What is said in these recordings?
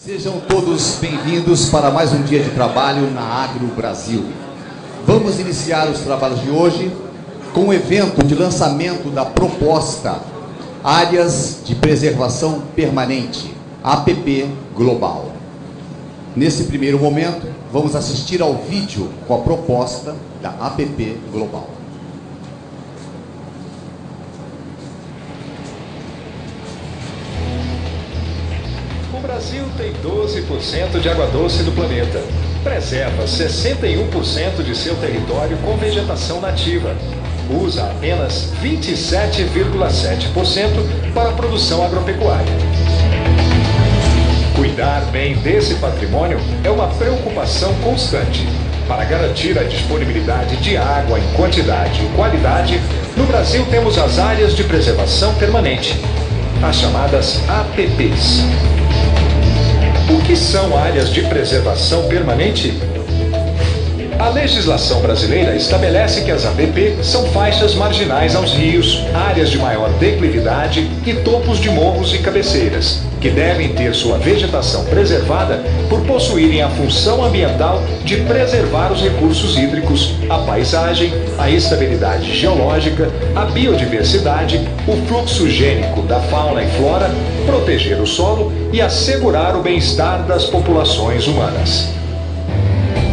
Sejam todos bem-vindos para mais um dia de trabalho na Agro Brasil. Vamos iniciar os trabalhos de hoje com o evento de lançamento da proposta Áreas de Preservação Permanente, APP Global. Nesse primeiro momento, vamos assistir ao vídeo com a proposta da APP Global. O Brasil tem 12% de água doce do planeta. Preserva 61% de seu território com vegetação nativa. Usa apenas 27,7% para a produção agropecuária. Cuidar bem desse patrimônio é uma preocupação constante. Para garantir a disponibilidade de água em quantidade e qualidade, no Brasil temos as áreas de preservação permanente, as chamadas APPs. O que são áreas de preservação permanente? A legislação brasileira estabelece que as APP são faixas marginais aos rios, áreas de maior declividade e topos de morros e cabeceiras, que devem ter sua vegetação preservada por possuírem a função ambiental de preservar os recursos hídricos, a paisagem, a estabilidade geológica, a biodiversidade, o fluxo gênico da fauna e flora, proteger o solo e assegurar o bem-estar das populações humanas.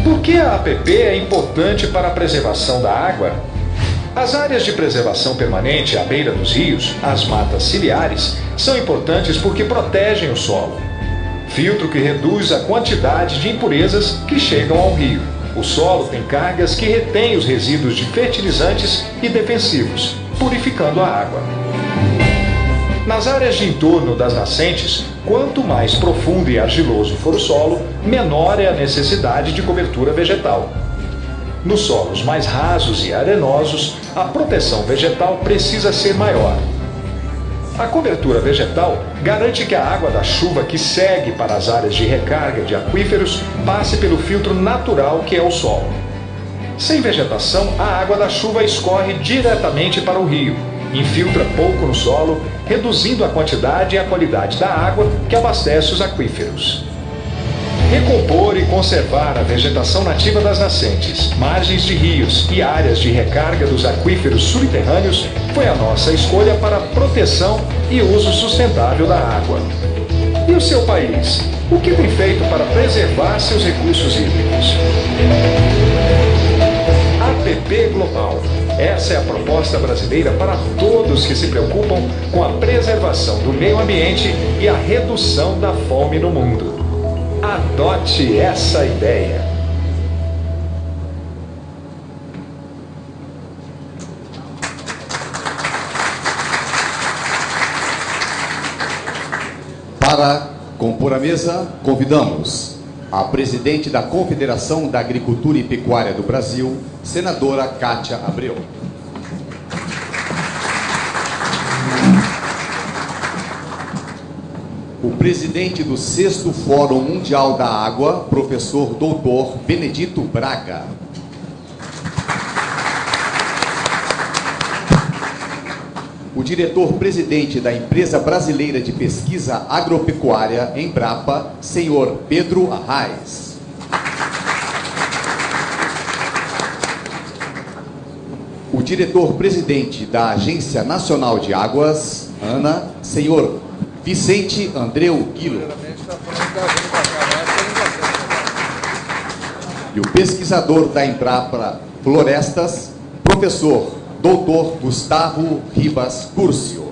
Por que a APP é importante para a preservação da água? As áreas de preservação permanente à beira dos rios, as matas ciliares, são importantes porque protegem o solo. Filtro que reduz a quantidade de impurezas que chegam ao rio. O solo tem cargas que retêm os resíduos de fertilizantes e defensivos, purificando a água. Nas áreas de entorno das nascentes, quanto mais profundo e argiloso for o solo, menor é a necessidade de cobertura vegetal. Nos solos mais rasos e arenosos, a proteção vegetal precisa ser maior. A cobertura vegetal garante que a água da chuva que segue para as áreas de recarga de aquíferos passe pelo filtro natural que é o solo. Sem vegetação, a água da chuva escorre diretamente para o rio, infiltra pouco no solo, reduzindo a quantidade e a qualidade da água que abastece os aquíferos. Recompor e conservar a vegetação nativa das nascentes, margens de rios e áreas de recarga dos aquíferos subterrâneos foi a nossa escolha para a proteção e uso sustentável da água. E o seu país? O que tem feito para preservar seus recursos hídricos? APP Global. Essa é a proposta brasileira para todos que se preocupam com a preservação do meio ambiente e a redução da fome no mundo. Adote essa ideia. Para compor a mesa, convidamos a presidente da Confederação da Agricultura e Pecuária do Brasil, senadora Kátia Abreu. O presidente do 6º Fórum Mundial da Água, professor doutor Benedito Braga. O diretor-presidente da Empresa Brasileira de Pesquisa Agropecuária, Embrapa, senhor Pedro Arraes. O diretor-presidente da Agência Nacional de Águas, ANA, senhor Vicente Andreu Guilo. E o pesquisador da Embrapa Florestas, professor doutor Gustavo Ribas Curcio.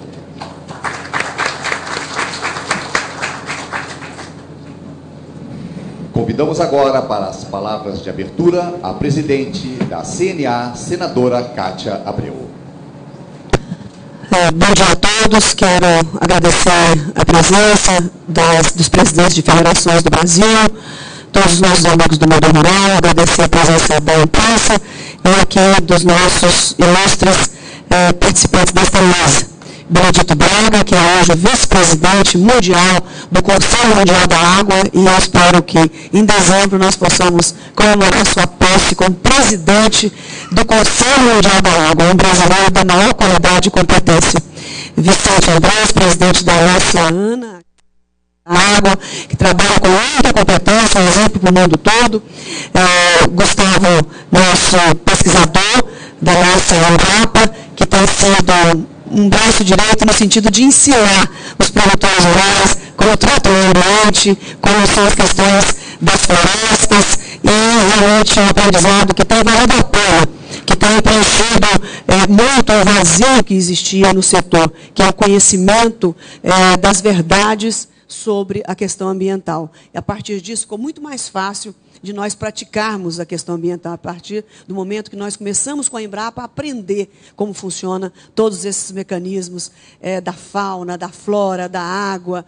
Convidamos agora para as palavras de abertura a presidente da CNA, senadora Kátia Abreu. Bom dia a todos. Quero agradecer a presença dos presidentes de federações do Brasil, todos os nossos amigos do mundo rural, agradecer a presença da imprensa e aqui dos nossos ilustres participantes desta mesa. Benedito Braga, que é hoje vice-presidente mundial do Conselho Mundial da Água, e eu espero que em dezembro nós possamos comemorar sua posse como presidente do Conselho Mundial da Água, um brasileiro da maior qualidade e competência. Vicente Andrés, presidente da ANA, água, que trabalha com muita competência, um exemplo para o mundo todo. Gustavo, nosso pesquisador da nossa Embrapa, que tem sido um braço direito no sentido de ensinar os produtores rurais como tratam o ambiente, como são as questões das florestas, e realmente um aprendizado que tem valido a pena, que tem preenchido muito o vazio que existia no setor, que é o conhecimento das verdades sobre a questão ambiental. E, a partir disso, ficou muito mais fácil de nós praticarmos a questão ambiental, a partir do momento que nós começamos com a Embrapa a aprender como funciona todos esses mecanismos da fauna, da flora, da água,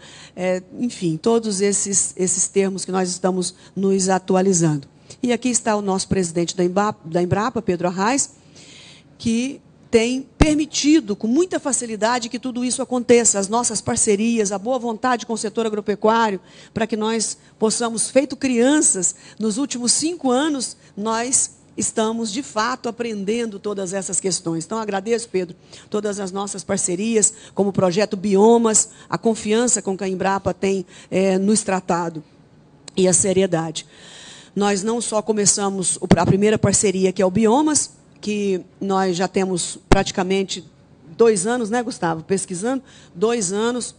enfim, todos esses termos que nós estamos nos atualizando. E aqui está o nosso presidente da Embrapa, Pedro Arraes, que tem permitido com muita facilidade que tudo isso aconteça, as nossas parcerias, a boa vontade com o setor agropecuário, para que nós possamos, feito crianças, nos últimos 5 anos, nós estamos, de fato, aprendendo todas essas questões. Então, agradeço, Pedro, todas as nossas parcerias, como o projeto Biomas, a confiança com que a Embrapa tem nos tratado e a seriedade. Nós não só começamos a primeira parceria, que é o Biomas, que nós já temos praticamente 2 anos, né, Gustavo, pesquisando, 2 anos.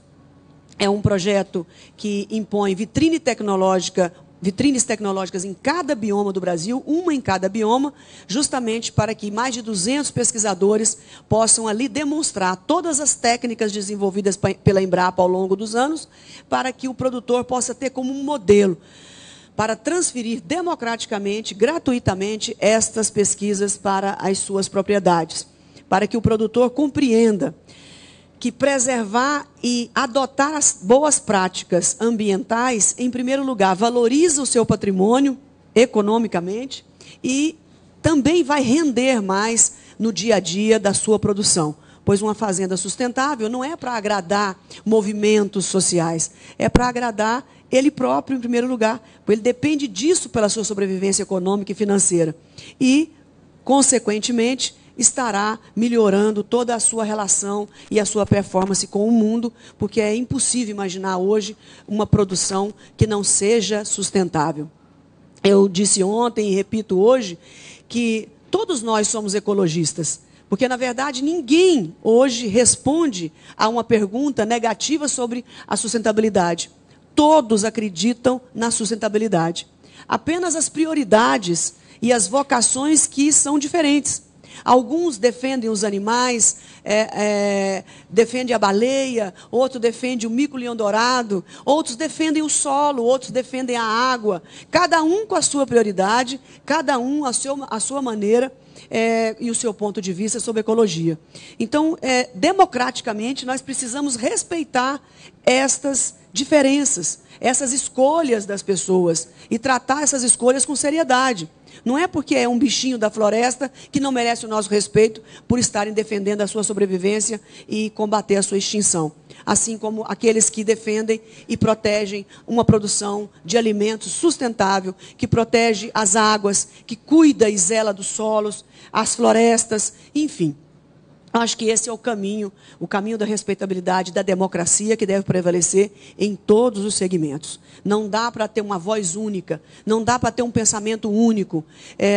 É um projeto que impõe vitrines tecnológicas em cada bioma do Brasil, uma em cada bioma, justamente para que mais de 200 pesquisadores possam ali demonstrar todas as técnicas desenvolvidas pela Embrapa ao longo dos anos, para que o produtor possa ter como um modelo para transferir democraticamente, gratuitamente, estas pesquisas para as suas propriedades, para que o produtor compreenda que preservar e adotar as boas práticas ambientais, em primeiro lugar, valoriza o seu patrimônio economicamente e também vai render mais no dia a dia da sua produção. Pois uma fazenda sustentável não é para agradar movimentos sociais, é para agradar ele próprio, em primeiro lugar, porque ele depende disso pela sua sobrevivência econômica e financeira. E, consequentemente, estará melhorando toda a sua relação e a sua performance com o mundo, porque é impossível imaginar hoje uma produção que não seja sustentável. Eu disse ontem e repito hoje que todos nós somos ecologistas, porque, na verdade, ninguém hoje responde a uma pergunta negativa sobre a sustentabilidade. Todos acreditam na sustentabilidade. Apenas as prioridades e as vocações que são diferentes. Alguns defendem os animais, defendem a baleia, outros defendem o mico-leão dourado, outros defendem o solo, outros defendem a água. Cada um com a sua prioridade, cada um a sua maneira e o seu ponto de vista sobre ecologia. Então, democraticamente, nós precisamos respeitar estas diferenças, essas escolhas das pessoas e tratar essas escolhas com seriedade. Não é porque é um bichinho da floresta que não merece o nosso respeito por estarem defendendo a sua sobrevivência e combater a sua extinção. Assim como aqueles que defendem e protegem uma produção de alimentos sustentável, que protege as águas, que cuida e zela dos solos, as florestas, enfim. Acho que esse é o caminho da respeitabilidade, da democracia que deve prevalecer em todos os segmentos. Não dá para ter uma voz única, não dá para ter um pensamento único,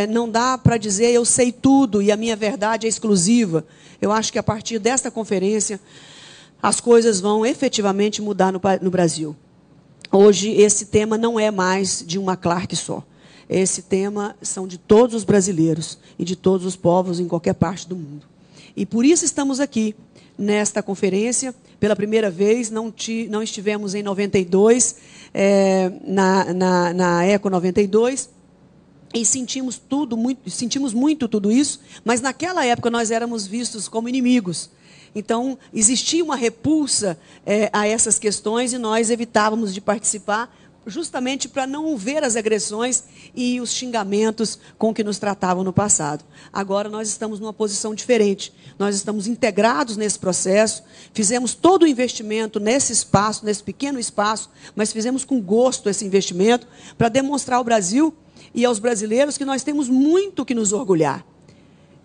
não dá para dizer eu sei tudo e a minha verdade é exclusiva. Eu acho que a partir desta conferência as coisas vão efetivamente mudar no Brasil. Hoje esse tema não é mais de uma Clark só. Esse tema são de todos os brasileiros e de todos os povos em qualquer parte do mundo. E por isso estamos aqui, nesta conferência. Pela primeira vez, não estivemos em 92, na Eco 92, e sentimos muito tudo isso, mas naquela época nós éramos vistos como inimigos. Então, existia uma repulsa a essas questões e nós evitávamos de participar, justamente para não ver as agressões e os xingamentos com que nos tratavam no passado. Agora nós estamos numa posição diferente. Nós estamos integrados nesse processo, fizemos todo o investimento nesse espaço, nesse pequeno espaço, mas fizemos com gosto esse investimento para demonstrar ao Brasil e aos brasileiros que nós temos muito que nos orgulhar.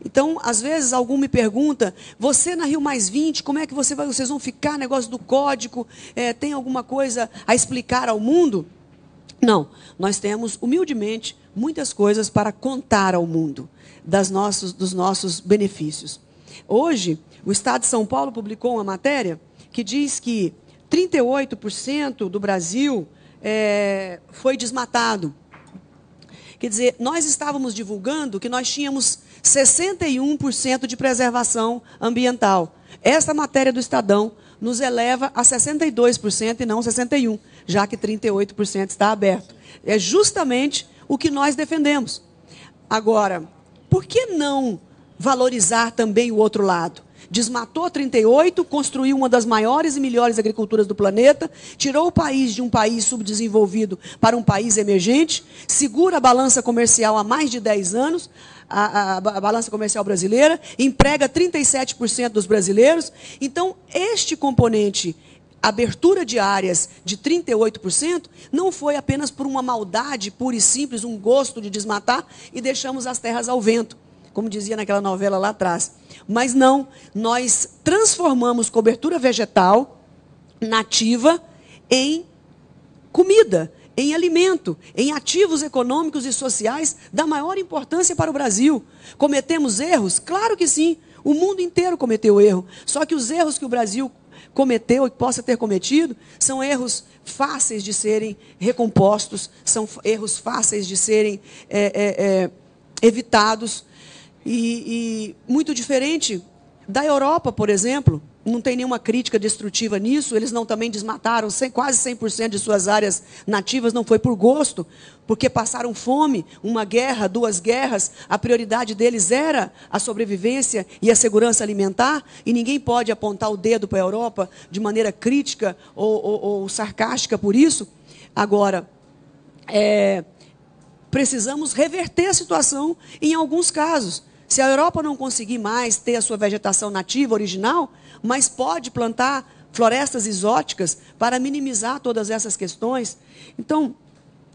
Então, às vezes, algum me pergunta, você na Rio+20, como é que vocês vão ficar, negócio do código, tem alguma coisa a explicar ao mundo? Não, nós temos, humildemente, muitas coisas para contar ao mundo dos nossos benefícios. Hoje, o Estado de São Paulo publicou uma matéria que diz que 38% do Brasil foi desmatado. Quer dizer, nós estávamos divulgando que nós tínhamos 61% de preservação ambiental. Essa matéria do Estadão nos eleva a 62% e não 61%, já que 38% está aberto. É justamente o que nós defendemos. Agora, por que não valorizar também o outro lado? Desmatou 38, construiu uma das maiores e melhores agriculturas do planeta, tirou o país de um país subdesenvolvido para um país emergente, segura a balança comercial há mais de 10 anos, a balança comercial brasileira, emprega 37% dos brasileiros. Então, este componente, abertura de áreas de 38%, não foi apenas por uma maldade pura e simples, um gosto de desmatar e deixamos as terras ao vento, como dizia naquela novela lá atrás. Mas não, nós transformamos cobertura vegetal nativa em comida, em alimento, em ativos econômicos e sociais da maior importância para o Brasil. Cometemos erros? Claro que sim, o mundo inteiro cometeu erro. Só que os erros que o Brasil cometeu e possa ter cometido são erros fáceis de serem recompostos, são erros fáceis de serem evitados. E muito diferente da Europa, por exemplo, não tem nenhuma crítica destrutiva nisso, eles não também desmataram quase 100% de suas áreas nativas, não foi por gosto, porque passaram fome, uma guerra, 2 guerras, a prioridade deles era a sobrevivência e a segurança alimentar, e ninguém pode apontar o dedo para a Europa de maneira crítica ou sarcástica por isso. Agora, precisamos reverter a situação em alguns casos. Se a Europa não conseguir mais ter a sua vegetação nativa, original, mas pode plantar florestas exóticas para minimizar todas essas questões. Então,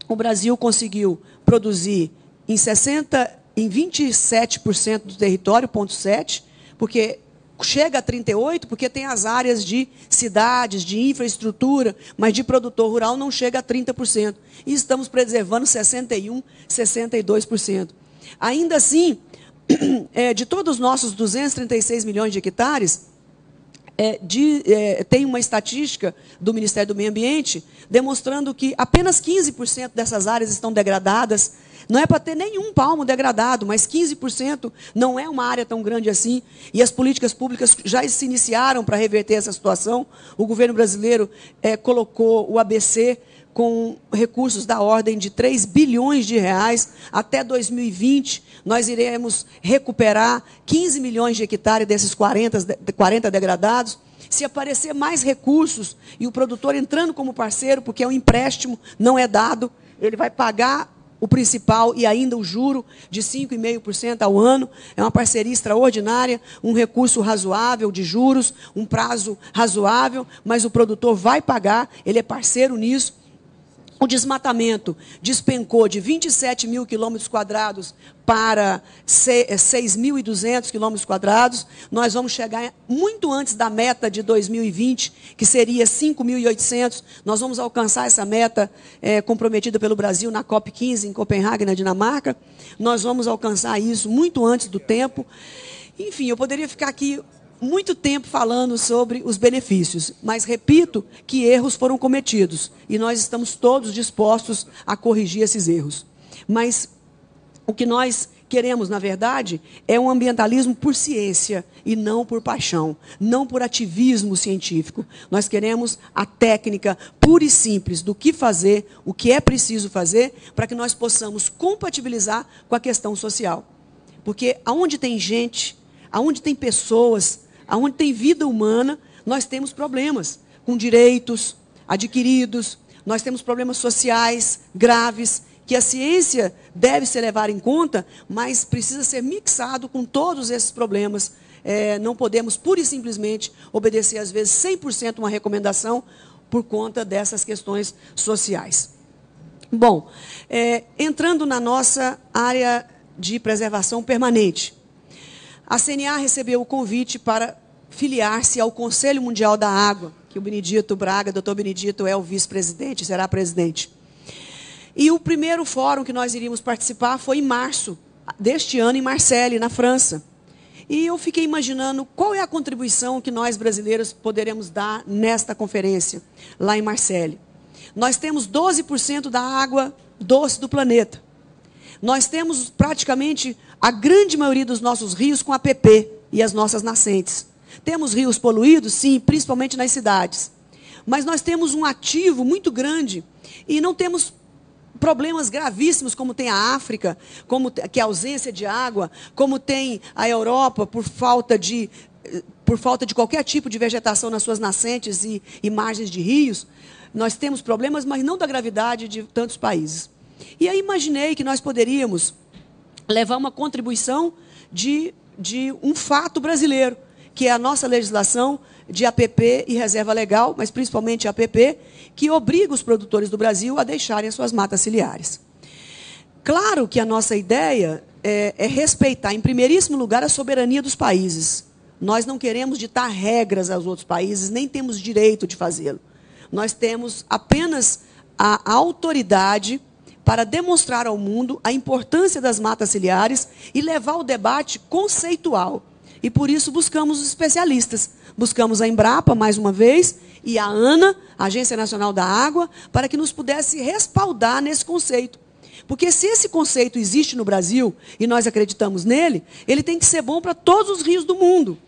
o Brasil conseguiu produzir em 27% do território, 0,7%, porque chega a 38%, porque tem as áreas de cidades, de infraestrutura, mas de produtor rural não chega a 30%. E estamos preservando 61%, 62%. Ainda assim, de todos os nossos 236 milhões de hectares, tem uma estatística do Ministério do Meio Ambiente demonstrando que apenas 15% dessas áreas estão degradadas. Não é para ter nenhum palmo degradado, mas 15% não é uma área tão grande assim. E as políticas públicas já se iniciaram para reverter essa situação. O governo brasileiro colocou o ABC com recursos da ordem de 3 bilhões de reais. Até 2020, nós iremos recuperar 15 milhões de hectares desses 40 degradados. Se aparecer mais recursos e o produtor entrando como parceiro, porque é um empréstimo, não é dado, ele vai pagar o principal e ainda o juro de 5,5% ao ano. É uma parceria extraordinária, um recurso razoável de juros, um prazo razoável, mas o produtor vai pagar, ele é parceiro nisso. O desmatamento despencou de 27 mil quilômetros quadrados para 6.200 quilômetros quadrados. Nós vamos chegar muito antes da meta de 2020, que seria 5.800. Nós vamos alcançar essa meta comprometida pelo Brasil na COP15, em Copenhague, na Dinamarca. Nós vamos alcançar isso muito antes do tempo. Enfim, eu poderia ficar aqui muito tempo falando sobre os benefícios, mas repito que erros foram cometidos e nós estamos todos dispostos a corrigir esses erros. Mas o que nós queremos, na verdade, é um ambientalismo por ciência e não por paixão, não por ativismo científico. Nós queremos a técnica pura e simples do que fazer, o que é preciso fazer, para que nós possamos compatibilizar com a questão social. Porque aonde tem gente, aonde tem pessoas, aonde tem vida humana, nós temos problemas com direitos adquiridos, nós temos problemas sociais graves, que a ciência deve ser levada em conta, mas precisa ser mixado com todos esses problemas. Não podemos, pura e simplesmente, obedecer, às vezes, 100% uma recomendação por conta dessas questões sociais. Bom, entrando na nossa área de preservação permanente, a CNA recebeu o convite para filiar-se ao Conselho Mundial da Água, que o Benedito Braga, doutor Benedito, é o vice-presidente, será presidente. E o primeiro fórum que nós iríamos participar foi em março deste ano, em Marseille, na França. E eu fiquei imaginando qual é a contribuição que nós brasileiros poderemos dar nesta conferência, lá em Marseille. Nós temos 12% da água doce do planeta. Nós temos praticamente a grande maioria dos nossos rios com APP e as nossas nascentes. Temos rios poluídos? Sim, principalmente nas cidades. Mas nós temos um ativo muito grande e não temos problemas gravíssimos como tem a África, como que é a ausência de água, como tem a Europa por falta de qualquer tipo de vegetação nas suas nascentes e margens de rios. Nós temos problemas, mas não da gravidade de tantos países. E aí imaginei que nós poderíamos levar uma contribuição de um fato brasileiro, que é a nossa legislação de APP e reserva legal, mas principalmente APP, que obriga os produtores do Brasil a deixarem as suas matas ciliares. Claro que a nossa ideia é respeitar, em primeiríssimo lugar, a soberania dos países. Nós não queremos ditar regras aos outros países, nem temos direito de fazê-lo. Nós temos apenas a autoridade para demonstrar ao mundo a importância das matas ciliares e levar o debate conceitual. E por isso buscamos os especialistas. Buscamos a Embrapa, mais uma vez, e a ANA, a Agência Nacional da Água, para que nos pudesse respaldar nesse conceito. Porque se esse conceito existe no Brasil, e nós acreditamos nele, ele tem que ser bom para todos os rios do mundo.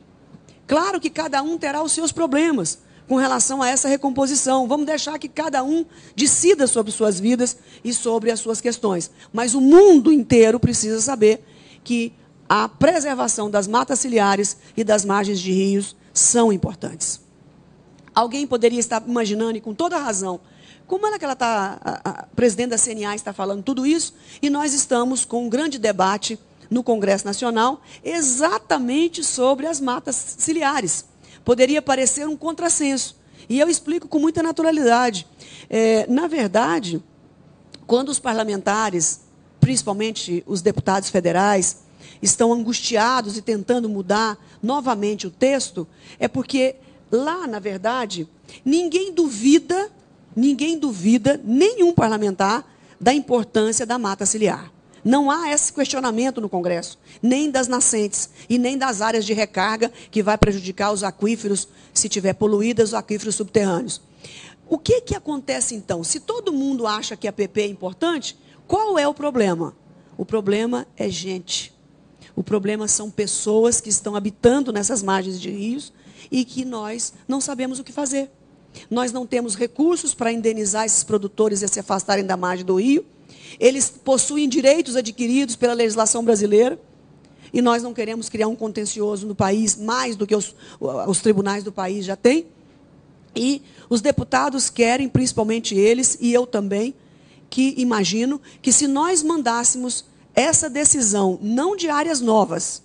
Claro que cada um terá os seus problemas com relação a essa recomposição. Vamos deixar que cada um decida sobre suas vidas e sobre as suas questões. Mas o mundo inteiro precisa saber que a preservação das matas ciliares e das margens de rios são importantes. Alguém poderia estar imaginando, e com toda razão, como é que ela está, a presidente da CNA está falando tudo isso, e nós estamos com um grande debate no Congresso Nacional exatamente sobre as matas ciliares. Poderia parecer um contrassenso, e eu explico com muita naturalidade. Na verdade, quando os parlamentares, principalmente os deputados federais, estão angustiados e tentando mudar novamente o texto, é porque lá, na verdade, ninguém duvida, nenhum parlamentar, da importância da mata ciliar. Não há esse questionamento no Congresso, nem das nascentes e nem das áreas de recarga que vai prejudicar os aquíferos, se tiver poluídas, os aquíferos subterrâneos. O que acontece, então? Se todo mundo acha que a APP é importante, qual é o problema? O problema é gente. O problema são pessoas que estão habitando nessas margens de rios e que nós não sabemos o que fazer. Nós não temos recursos para indenizar esses produtores e se afastarem da margem do rio. Eles possuem direitos adquiridos pela legislação brasileira e nós não queremos criar um contencioso no país mais do que os tribunais do país já têm. E os deputados querem, principalmente eles, e eu também, que imagino que se nós mandássemos essa decisão, não de áreas novas,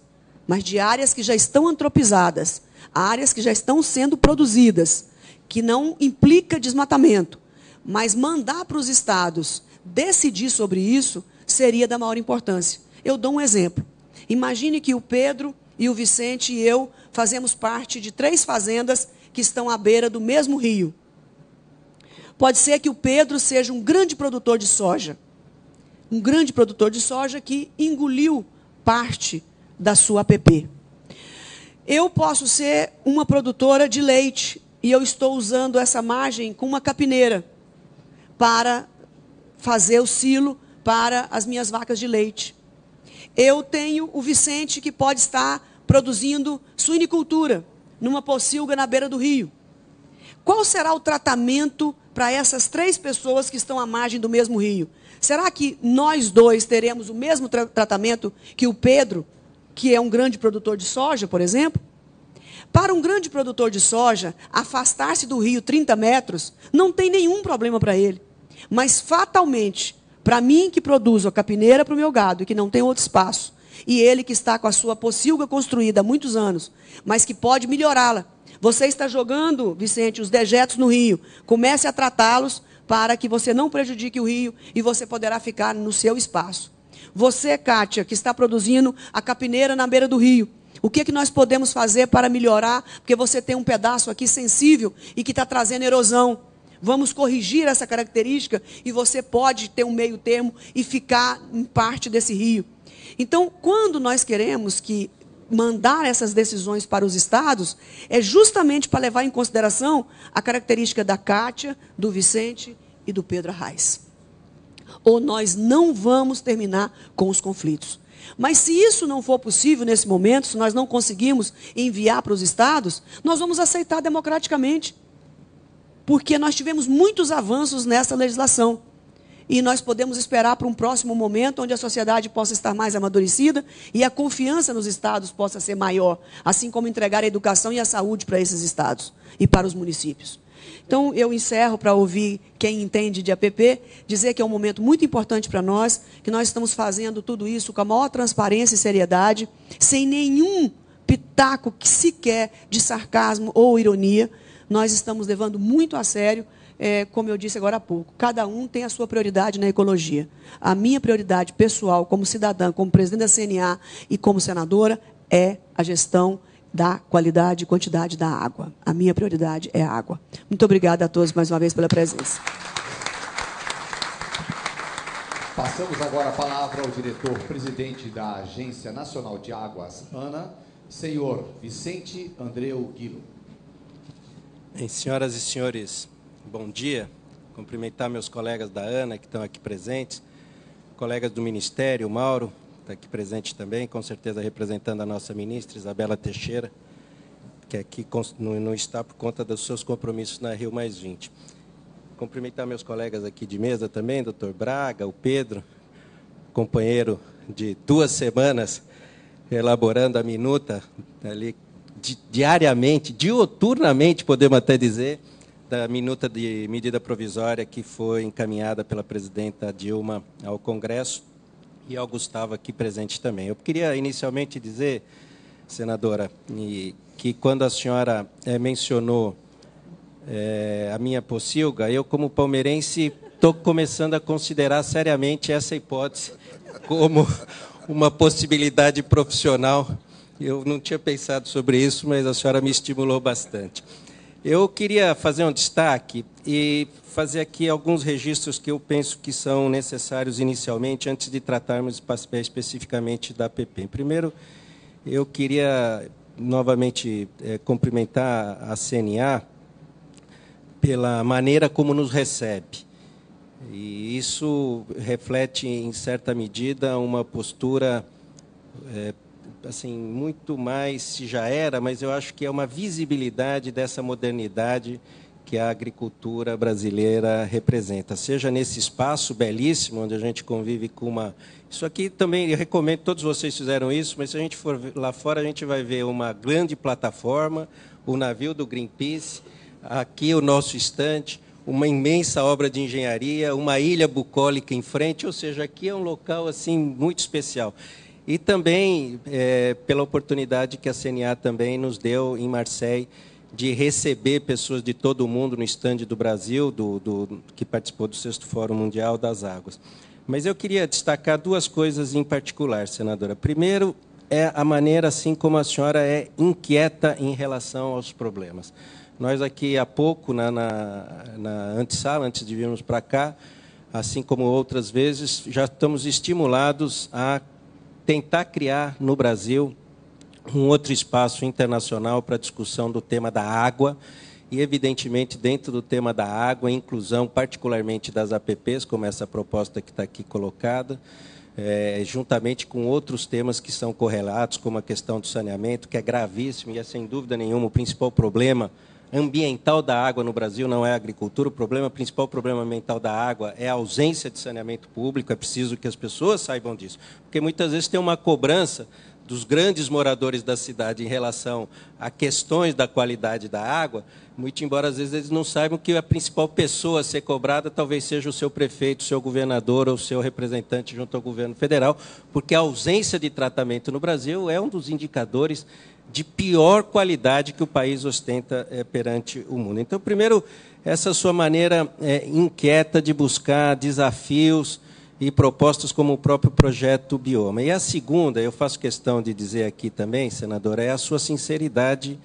mas de áreas que já estão antropizadas, áreas que já estão sendo produzidas, que não implica desmatamento, mas mandar para os estados decidir sobre isso, seria da maior importância. Eu dou um exemplo. Imagine que o Pedro e o Vicente e eu fazemos parte de 3 fazendas que estão à beira do mesmo rio. Pode ser que o Pedro seja um grande produtor de soja. Um grande produtor de soja que engoliu parte da sua APP. Eu posso ser uma produtora de leite e eu estou usando essa margem com uma capineira para fazer o silo para as minhas vacas de leite. Eu tenho o Vicente que pode estar produzindo suinicultura numa pocilga na beira do rio. Qual será o tratamento para essas 3 pessoas que estão à margem do mesmo rio? Será que nós dois teremos o mesmo tratamento que o Pedro, que é um grande produtor de soja, por exemplo? Para um grande produtor de soja, afastar-se do rio 30 metros não tem nenhum problema para ele. Mas, fatalmente, para mim que produzo a capineira para o meu gado e que não tem outro espaço, e ele que está com a sua pocilga construída há muitos anos, mas que pode melhorá-la. Você está jogando, Vicente, os dejetos no rio. Comece a tratá-los para que você não prejudique o rio e você poderá ficar no seu espaço. Você, Kátia, que está produzindo a capineira na beira do rio, O que é que nós podemos fazer para melhorar? Porque você tem um pedaço aqui sensível e que está trazendo erosão. Vamos corrigir essa característica e você pode ter um meio termo e ficar em parte desse rio. Então, quando nós queremos que mandar essas decisões para os estados, é justamente para levar em consideração a característica da Cátia, do Vicente e do Pedro Arraes. Ou nós não vamos terminar com os conflitos. Mas se isso não for possível nesse momento, se nós não conseguirmos enviar para os estados, nós vamos aceitar democraticamente. Porque nós tivemos muitos avanços nessa legislação. E nós podemos esperar para um próximo momento onde a sociedade possa estar mais amadurecida e a confiança nos estados possa ser maior, assim como entregar a educação e a saúde para esses estados e para os municípios. Então, eu encerro para ouvir quem entende de APP, dizer que é um momento muito importante para nós, que nós estamos fazendo tudo isso com a maior transparência e seriedade, sem nenhum pitaco que sequer de sarcasmo ou ironia. Nós estamos levando muito a sério, como eu disse agora há pouco, cada um tem a sua prioridade na ecologia. A minha prioridade pessoal, como cidadã, como presidente da CNA e como senadora, é a gestão da qualidade e quantidade da água. A minha prioridade é a água. Muito obrigada a todos mais uma vez pela presença. Passamos agora a palavra ao diretor-presidente da Agência Nacional de Águas, ANA, senhor Vicente Andreu Guilo. Bem, senhoras e senhores, bom dia. Cumprimentar meus colegas da ANA que estão aqui presentes, colegas do Ministério, o Mauro está aqui presente também, com certeza representando a nossa ministra, Isabela Teixeira, que aqui não está por conta dos seus compromissos na Rio Mais 20. Cumprimentar meus colegas aqui de mesa também, doutor Braga, o Pedro, companheiro de 2 semanas, elaborando a minuta ali, diariamente, diuturnamente, podemos até dizer, da minuta de medida provisória que foi encaminhada pela presidenta Dilma ao Congresso e ao Gustavo aqui presente também. Eu queria inicialmente dizer, senadora, que quando a senhora mencionou a minha pocilga, eu, como palmeirense, estou começando a considerar seriamente essa hipótese como uma possibilidade profissional. Eu não tinha pensado sobre isso, mas a senhora me estimulou bastante. Eu queria fazer um destaque e fazer aqui alguns registros que eu penso que são necessários inicialmente, antes de tratarmos especificamente da APP. Primeiro, eu queria novamente cumprimentar a CNA pela maneira como nos recebe. E isso reflete, em certa medida, uma postura assim, muito mais, se já era, mas eu acho que é uma visibilidade dessa modernidade que a agricultura brasileira representa. Seja nesse espaço belíssimo, onde a gente convive com uma... Isso aqui também, eu recomendo, todos vocês fizeram isso, mas se a gente for lá fora, a gente vai ver uma grande plataforma, o navio do Greenpeace, aqui o nosso estande, uma imensa obra de engenharia, uma ilha bucólica em frente, ou seja, aqui é um local assim muito especial. E também pela oportunidade que a CNA também nos deu em Marseille de receber pessoas de todo o mundo no estande do Brasil, que participou do 6º Fórum Mundial das Águas. Mas eu queria destacar 2 coisas em particular, senadora. Primeiro, é a maneira assim como a senhora é inquieta em relação aos problemas. Nós aqui há pouco, na antessala, antes de virmos para cá, assim como outras vezes, já estamos estimulados a tentar criar no Brasil um outro espaço internacional para a discussão do tema da água e, evidentemente, dentro do tema da água, a inclusão particularmente das APPs, como essa proposta que está aqui colocada, juntamente com outros temas que são correlatos, como a questão do saneamento, que é gravíssimo e é, sem dúvida nenhuma, o principal problema ambiental da água no Brasil não é a agricultura, o principal problema ambiental da água é a ausência de saneamento público, é preciso que as pessoas saibam disso, porque muitas vezes tem uma cobrança dos grandes moradores da cidade em relação a questões da qualidade da água, muito embora às vezes eles não saibam que a principal pessoa a ser cobrada talvez seja o seu prefeito, o seu governador ou o seu representante junto ao governo federal, porque a ausência de tratamento no Brasil é um dos indicadores de pior qualidade que o país ostenta perante o mundo. Então, primeiro, essa sua maneira inquieta de buscar desafios e propostas como o próprio projeto Bioma. E a segunda, eu faço questão de dizer aqui também, senadora, é a sua sinceridade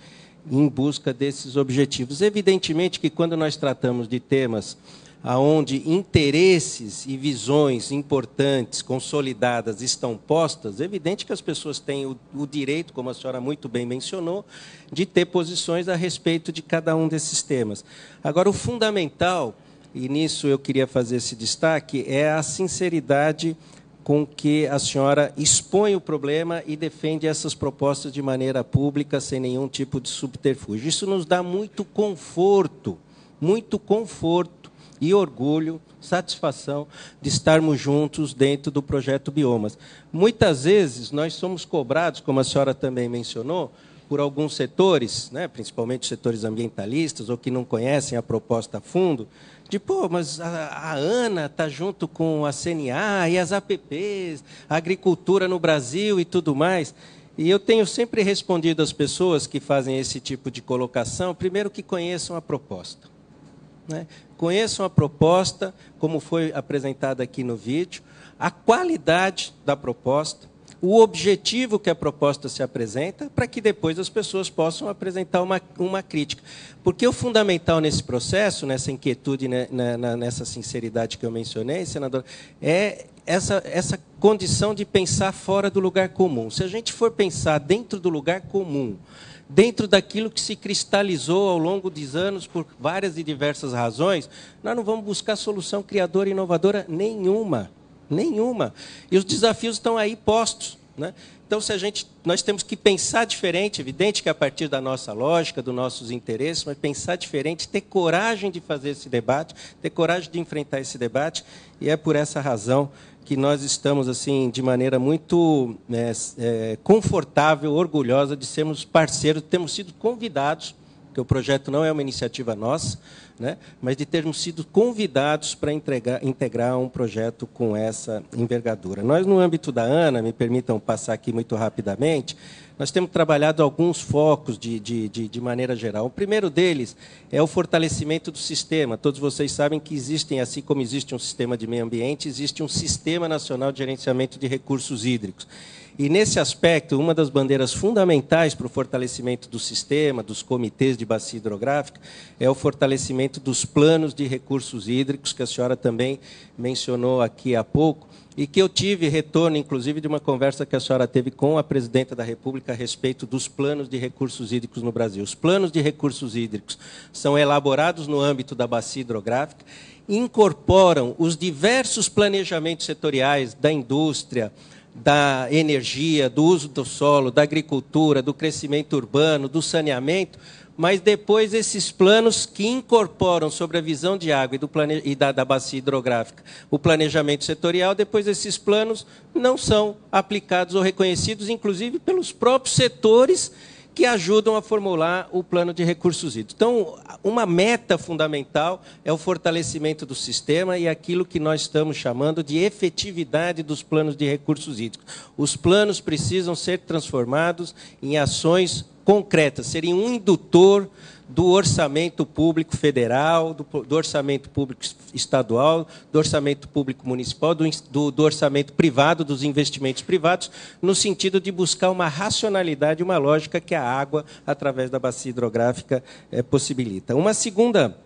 em busca desses objetivos. Evidentemente que quando nós tratamos de temas onde interesses e visões importantes, consolidadas, estão postas, é evidente que as pessoas têm o direito, como a senhora muito bem mencionou, de ter posições a respeito de cada um desses temas. Agora, o fundamental, e nisso eu queria fazer esse destaque, é a sinceridade com que a senhora expõe o problema e defende essas propostas de maneira pública, sem nenhum tipo de subterfúgio. Isso nos dá muito conforto e orgulho, satisfação de estarmos juntos dentro do projeto Biomas. Muitas vezes nós somos cobrados, como a senhora também mencionou, por alguns setores, né, principalmente os setores ambientalistas, ou que não conhecem a proposta a fundo, de, pô, mas a ANA está junto com a CNA e as APPs, a agricultura no Brasil e tudo mais. E eu tenho sempre respondido às pessoas que fazem esse tipo de colocação, primeiro que conheçam a proposta. Né? Conheçam a proposta, como foi apresentada aqui no vídeo, a qualidade da proposta, o objetivo que a proposta se apresenta, para que depois as pessoas possam apresentar uma crítica. Porque o fundamental nesse processo, nessa inquietude, nessa sinceridade que eu mencionei, senador, é essa condição de pensar fora do lugar comum. Se a gente for pensar dentro do lugar comum, dentro daquilo que se cristalizou ao longo dos anos por várias e diversas razões, nós não vamos buscar solução criadora e inovadora nenhuma. E os desafios estão aí postos, né? Então, nós temos que pensar diferente, evidente que a partir da nossa lógica, dos nossos interesses, mas pensar diferente, ter coragem de fazer esse debate, ter coragem de enfrentar esse debate, e é por essa razão que nós estamos, assim, de maneira muito confortável, orgulhosa de sermos parceiros, de termos sido convidados, porque o projeto não é uma iniciativa nossa, né, mas de termos sido convidados para integrar um projeto com essa envergadura. Nós, no âmbito da ANA, me permitam passar aqui muito rapidamente, nós temos trabalhado alguns focos de maneira geral. O primeiro deles é o fortalecimento do sistema. Todos vocês sabem que existem, assim como existe um sistema de meio ambiente, existe um Sistema Nacional de Gerenciamento de Recursos Hídricos. E, nesse aspecto, uma das bandeiras fundamentais para o fortalecimento do sistema, dos comitês de bacia hidrográfica, é o fortalecimento dos planos de recursos hídricos, que a senhora também mencionou aqui há pouco, e que eu tive retorno, inclusive, de uma conversa que a senhora teve com a presidenta da República a respeito dos planos de recursos hídricos no Brasil. Os planos de recursos hídricos são elaborados no âmbito da bacia hidrográfica, incorporam os diversos planejamentos setoriais da indústria, da energia, do uso do solo, da agricultura, do crescimento urbano, do saneamento, mas depois esses planos que incorporam sobre a visão de água e da bacia hidrográfica o planejamento setorial, depois esses planos não são aplicados ou reconhecidos, inclusive pelos próprios setores que ajudam a formular o plano de recursos hídricos. Então, uma meta fundamental é o fortalecimento do sistema e aquilo que nós estamos chamando de efetividade dos planos de recursos hídricos. Os planos precisam ser transformados em ações concretas, serem um indutor do orçamento público federal, do orçamento público estadual, do orçamento público municipal, do orçamento privado, dos investimentos privados, no sentido de buscar uma racionalidade, uma lógica que a água, através da bacia hidrográfica, possibilita. Uma segunda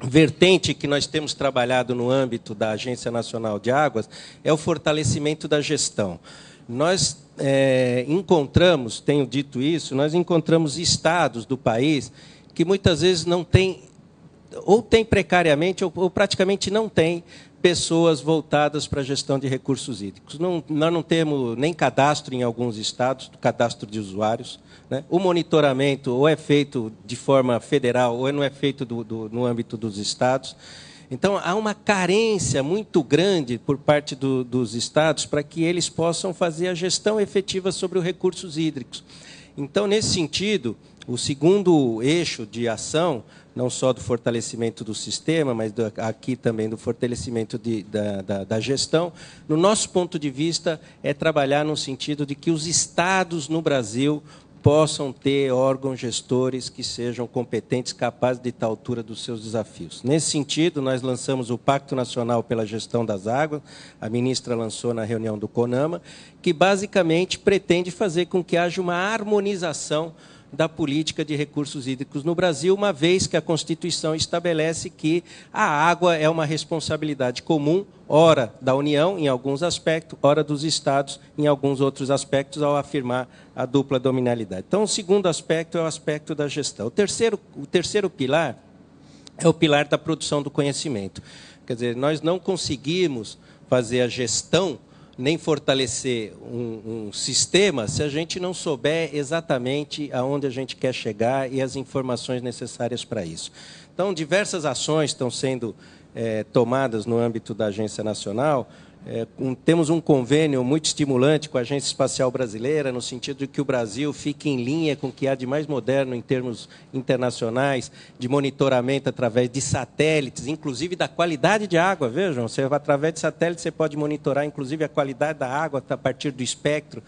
vertente que nós temos trabalhado no âmbito da Agência Nacional de Águas é o fortalecimento da gestão. Nós encontramos, tenho dito isso, nós encontramos estados do país que muitas vezes não tem, ou tem precariamente, ou praticamente não tem pessoas voltadas para a gestão de recursos hídricos. Nós não temos nem cadastro em alguns estados, cadastro de usuários, né? O monitoramento ou é feito de forma federal ou não é feito no âmbito dos estados. Então, há uma carência muito grande por parte dos estados para que eles possam fazer a gestão efetiva sobre os recursos hídricos. Então, nesse sentido, o segundo eixo de ação, não só do fortalecimento do sistema, mas aqui também do fortalecimento da gestão, no nosso ponto de vista, é trabalhar no sentido de que os estados no Brasil possam ter órgãos gestores que sejam competentes, capazes de estar à altura dos seus desafios. Nesse sentido, nós lançamos o Pacto Nacional pela Gestão das Águas, a ministra lançou na reunião do CONAMA, que basicamente pretende fazer com que haja uma harmonização da política de recursos hídricos no Brasil, uma vez que a Constituição estabelece que a água é uma responsabilidade comum, ora da União, em alguns aspectos, ora dos Estados, em alguns outros aspectos, ao afirmar a dupla dominalidade. Então, o segundo aspecto é o aspecto da gestão. O terceiro pilar é o pilar da produção do conhecimento. Quer dizer, nós não conseguimos fazer a gestão nem fortalecer um sistema se a gente não souber exatamente aonde a gente quer chegar e as informações necessárias para isso. Então, diversas ações estão sendo tomadas no âmbito da Agência Nacional. Temos um convênio muito estimulante com a Agência Espacial Brasileira, no sentido de que o Brasil fique em linha com o que há de mais moderno em termos internacionais, de monitoramento através de satélites, inclusive da qualidade de água. Vejam, através de satélite você pode monitorar, inclusive, a qualidade da água a partir do espectro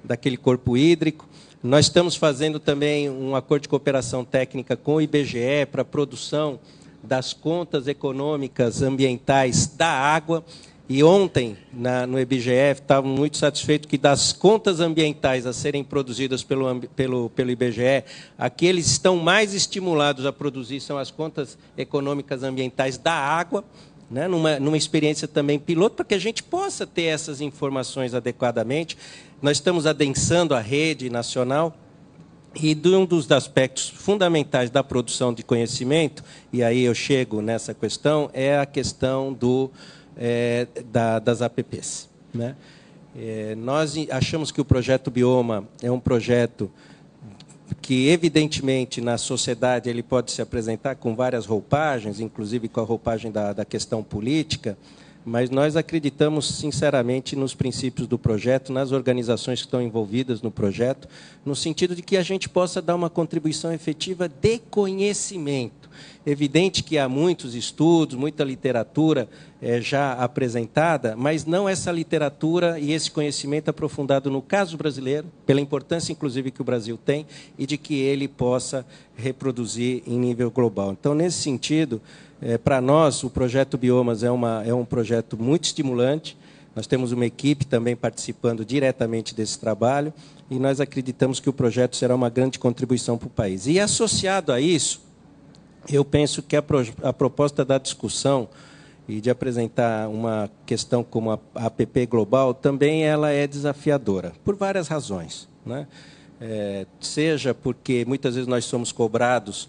daquele corpo hídrico. Nós estamos fazendo também um acordo de cooperação técnica com o IBGE para a produção das contas econômicas ambientais da água. E ontem, no IBGE, estavam muito satisfeitos que das contas ambientais a serem produzidas pelo IBGE, aqueles que estão mais estimulados a produzir são as contas econômicas ambientais da água, né, numa experiência também piloto, para que a gente possa ter essas informações adequadamente. Nós estamos adensando a rede nacional. E um dos aspectos fundamentais da produção de conhecimento, e aí eu chego nessa questão, é a questão das APPs. Né? Nós achamos que o projeto Bioma é um projeto que, evidentemente, na sociedade ele pode se apresentar com várias roupagens, inclusive com a roupagem da questão política, mas nós acreditamos, sinceramente, nos princípios do projeto, nas organizações que estão envolvidas no projeto, no sentido de que a gente possa dar uma contribuição efetiva de conhecimento. Evidente que há muitos estudos, muita literatura já apresentada, mas não essa literatura e esse conhecimento aprofundado no caso brasileiro, pela importância, inclusive, que o Brasil tem, e de que ele possa reproduzir em nível global. Então, nesse sentido, para nós, o projeto Biomas é um projeto muito estimulante. Nós temos uma equipe também participando diretamente desse trabalho e nós acreditamos que o projeto será uma grande contribuição para o país. E, associado a isso, eu penso que a proposta da discussão e de apresentar uma questão como a APP Global também ela é desafiadora, por várias razões. Né? Seja porque muitas vezes nós somos cobrados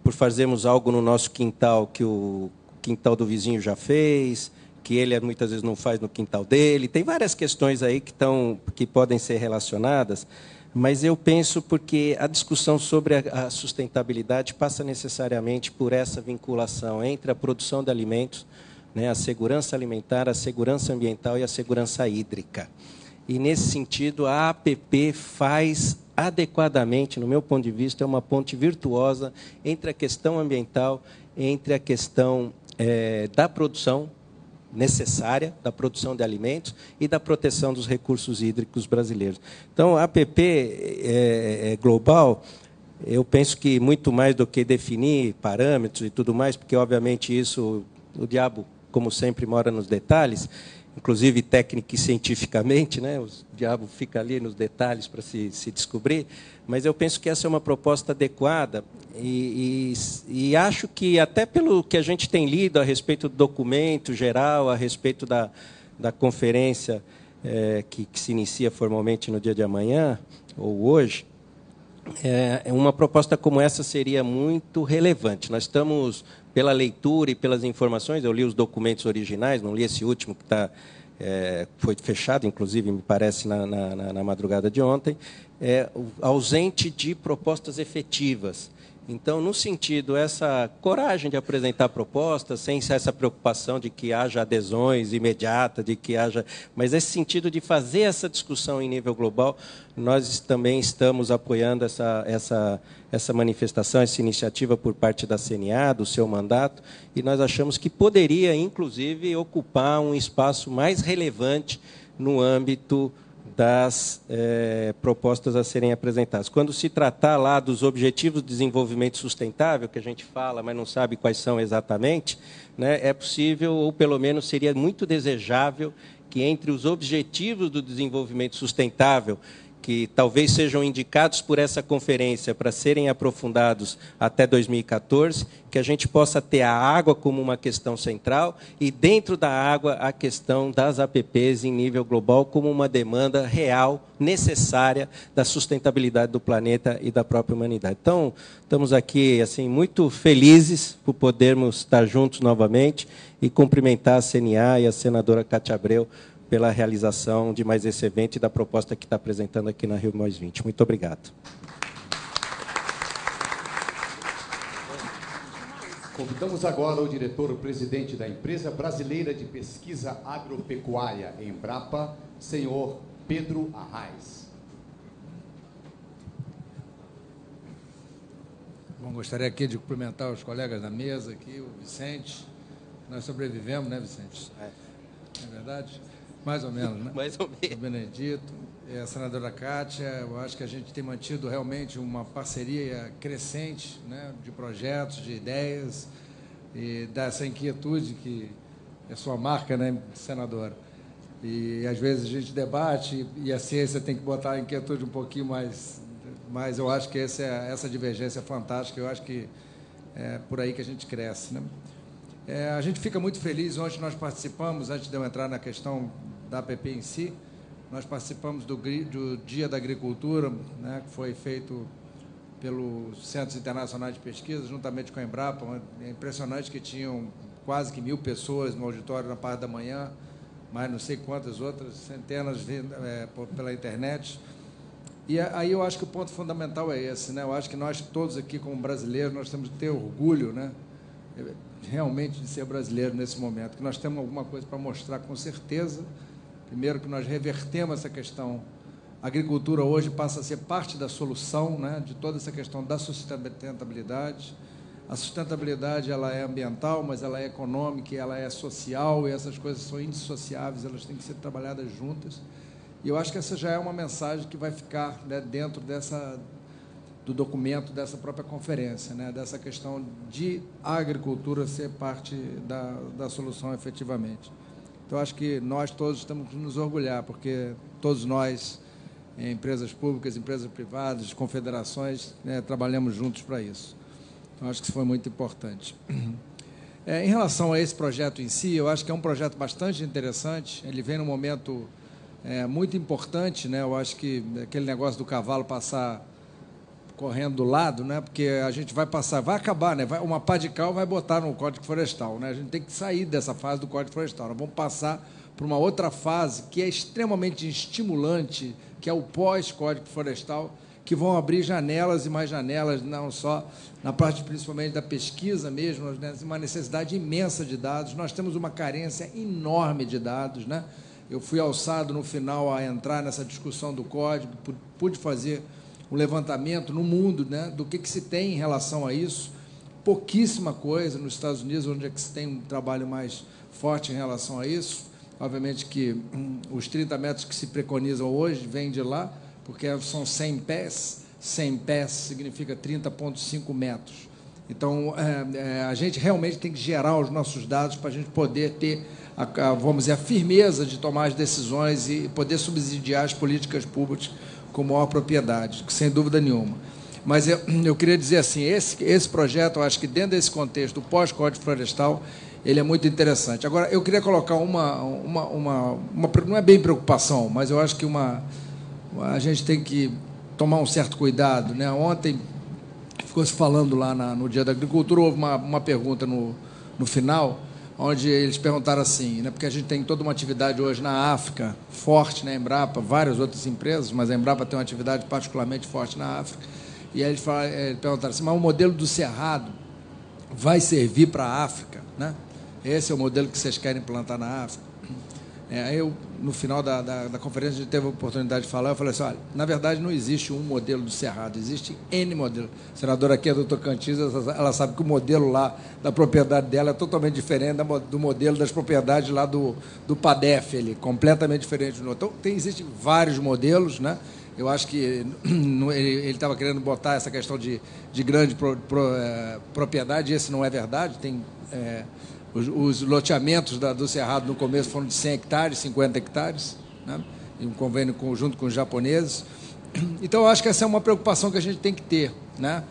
por fazermos algo no nosso quintal que o quintal do vizinho já fez, que ele muitas vezes não faz no quintal dele. Tem várias questões aí que podem ser relacionadas, mas eu penso porque a discussão sobre a sustentabilidade passa necessariamente por essa vinculação entre a produção de alimentos, né, a segurança alimentar, a segurança ambiental e a segurança hídrica. E, nesse sentido, a APP faz adequadamente, no meu ponto de vista, é uma ponte virtuosa entre a questão ambiental, entre a questão da produção necessária, da produção de alimentos e da proteção dos recursos hídricos brasileiros. Então, a APP global, eu penso que muito mais do que definir parâmetros e tudo mais, porque, obviamente, isso, o diabo, como sempre, mora nos detalhes, inclusive técnica e cientificamente, né? O diabo fica ali nos detalhes para se descobrir, mas eu penso que essa é uma proposta adequada e acho que, até pelo que a gente tem lido a respeito do documento geral, a respeito da conferência que se inicia formalmente no dia de amanhã, ou hoje, uma proposta como essa seria muito relevante. Nós estamos, pela leitura e pelas informações, eu li os documentos originais, não li esse último que foi fechado, inclusive, me parece, na madrugada de ontem, ausente de propostas efetivas. Então, no sentido, essa coragem de apresentar propostas, sem essa preocupação de que haja adesões imediatas, mas esse sentido de fazer essa discussão em nível global, nós também estamos apoiando essa manifestação, essa iniciativa por parte da CNA, do seu mandato, e nós achamos que poderia, inclusive, ocupar um espaço mais relevante no âmbito das propostas a serem apresentadas. Quando se tratar lá dos Objetivos de Desenvolvimento Sustentável, que a gente fala, mas não sabe quais são exatamente, né, é possível, ou pelo menos seria muito desejável, que entre os Objetivos do Desenvolvimento Sustentável, que talvez sejam indicados por essa conferência para serem aprofundados até 2014, que a gente possa ter a água como uma questão central e, dentro da água, a questão das APPs em nível global como uma demanda real, necessária, da sustentabilidade do planeta e da própria humanidade. Então, estamos aqui assim, muito felizes por podermos estar juntos novamente e cumprimentar a CNA e a senadora Cátia Abreu pela realização de mais esse evento e da proposta que está apresentando aqui na Rio +20. Muito obrigado. Convidamos agora o diretor-presidente da Empresa Brasileira de Pesquisa Agropecuária, Embrapa, senhor Pedro Arraes. Bom, gostaria aqui de cumprimentar os colegas da mesa, aqui, o Vicente. Nós sobrevivemos, né, Vicente? É verdade? Mais ou menos, né? Mais ou menos. O Benedito, a senadora Cátia, eu acho que a gente tem mantido realmente uma parceria crescente, né, de projetos, de ideias, e dessa inquietude que é sua marca, né, senadora? E, às vezes, a gente debate e a ciência tem que botar a inquietude um pouquinho mais... Mas eu acho que essa divergência é fantástica, eu acho que é por aí que a gente cresce, né? A gente fica muito feliz. Ontem nós participamos, antes de eu entrar na questão da APP em si, nós participamos do Dia da Agricultura, né, que foi feito pelos Centros Internacionais de Pesquisa, juntamente com a Embrapa. É impressionante que tinham quase que 1.000 pessoas no auditório na parte da manhã, mas não sei quantas outras, centenas pela internet. E aí eu acho que o ponto fundamental é esse, né? Eu acho que nós todos aqui, como brasileiros, nós temos que ter orgulho, né, realmente de ser brasileiro nesse momento, que nós temos alguma coisa para mostrar com certeza. Primeiro, que nós revertemos essa questão. A agricultura hoje passa a ser parte da solução, né, de toda essa questão da sustentabilidade. A sustentabilidade, ela é ambiental, mas ela é econômica, ela é social, e essas coisas são indissociáveis, elas têm que ser trabalhadas juntas. E eu acho que essa já é uma mensagem que vai ficar, né, dentro do documento dessa própria conferência, né, dessa questão de a agricultura ser parte da solução efetivamente. Então, acho que nós todos temos que nos orgulhar, porque todos nós, empresas públicas, empresas privadas, confederações, né, trabalhamos juntos para isso. Então, acho que isso foi muito importante. Em relação a esse projeto em si, eu acho que é um projeto bastante interessante. Ele vem num momento muito importante, né? Eu acho que aquele negócio do cavalo passar correndo do lado, né? Porque a gente vai passar, vai acabar, né? Uma pá de cal vai botar no Código Florestal, né? A gente tem que sair dessa fase do Código Florestal. Nós vamos passar para uma outra fase que é extremamente estimulante, que é o pós-Código Florestal, que vão abrir janelas e mais janelas, não só na parte principalmente da pesquisa mesmo, nós temos uma necessidade imensa de dados, nós temos uma carência enorme de dados, né? Eu fui alçado no final a entrar nessa discussão do código, pude fazer um levantamento no mundo, né, do que se tem em relação a isso. Pouquíssima coisa nos Estados Unidos, onde é que se tem um trabalho mais forte em relação a isso. Obviamente que os 30 metros que se preconizam hoje vêm de lá, porque são 100 pés. 100 pés significa 30,5 metros. Então, a gente realmente tem que gerar os nossos dados para a gente poder ter, vamos dizer, a firmeza de tomar as decisões e poder subsidiar as políticas públicas com maior propriedade, sem dúvida nenhuma. Mas eu queria dizer assim, esse projeto, eu acho que dentro desse contexto, do pós-Código Florestal, ele é muito interessante. Agora, eu queria colocar não é bem preocupação, mas eu acho que a gente tem que tomar um certo cuidado, né? Ontem, ficou-se falando lá no Dia da Agricultura, houve uma pergunta no final, onde eles perguntaram assim, né, porque a gente tem toda uma atividade hoje na África, forte, na Embrapa, várias outras empresas, mas a Embrapa tem uma atividade particularmente forte na África, e aí eles perguntaram assim, mas o modelo do Cerrado vai servir para a África, né? Esse é o modelo que vocês querem implantar na África? Eu, no final da conferência, a gente teve a oportunidade de falar, eu falei assim, olha, na verdade não existe um modelo do Cerrado, existe N modelos. A senadora aqui, a doutora Cantis, ela sabe que o modelo lá da propriedade dela é totalmente diferente do modelo das propriedades lá do PADEF, ele, completamente diferente do outro. Então, existem vários modelos, né? Eu acho que ele estava querendo botar essa questão de grande propriedade, e esse não é verdade, tem... Os loteamentos do Cerrado, no começo, foram de 100 hectares, 50 hectares, né? Em um convênio conjunto com os japoneses. Então, eu acho que essa é uma preocupação que a gente tem que ter, né?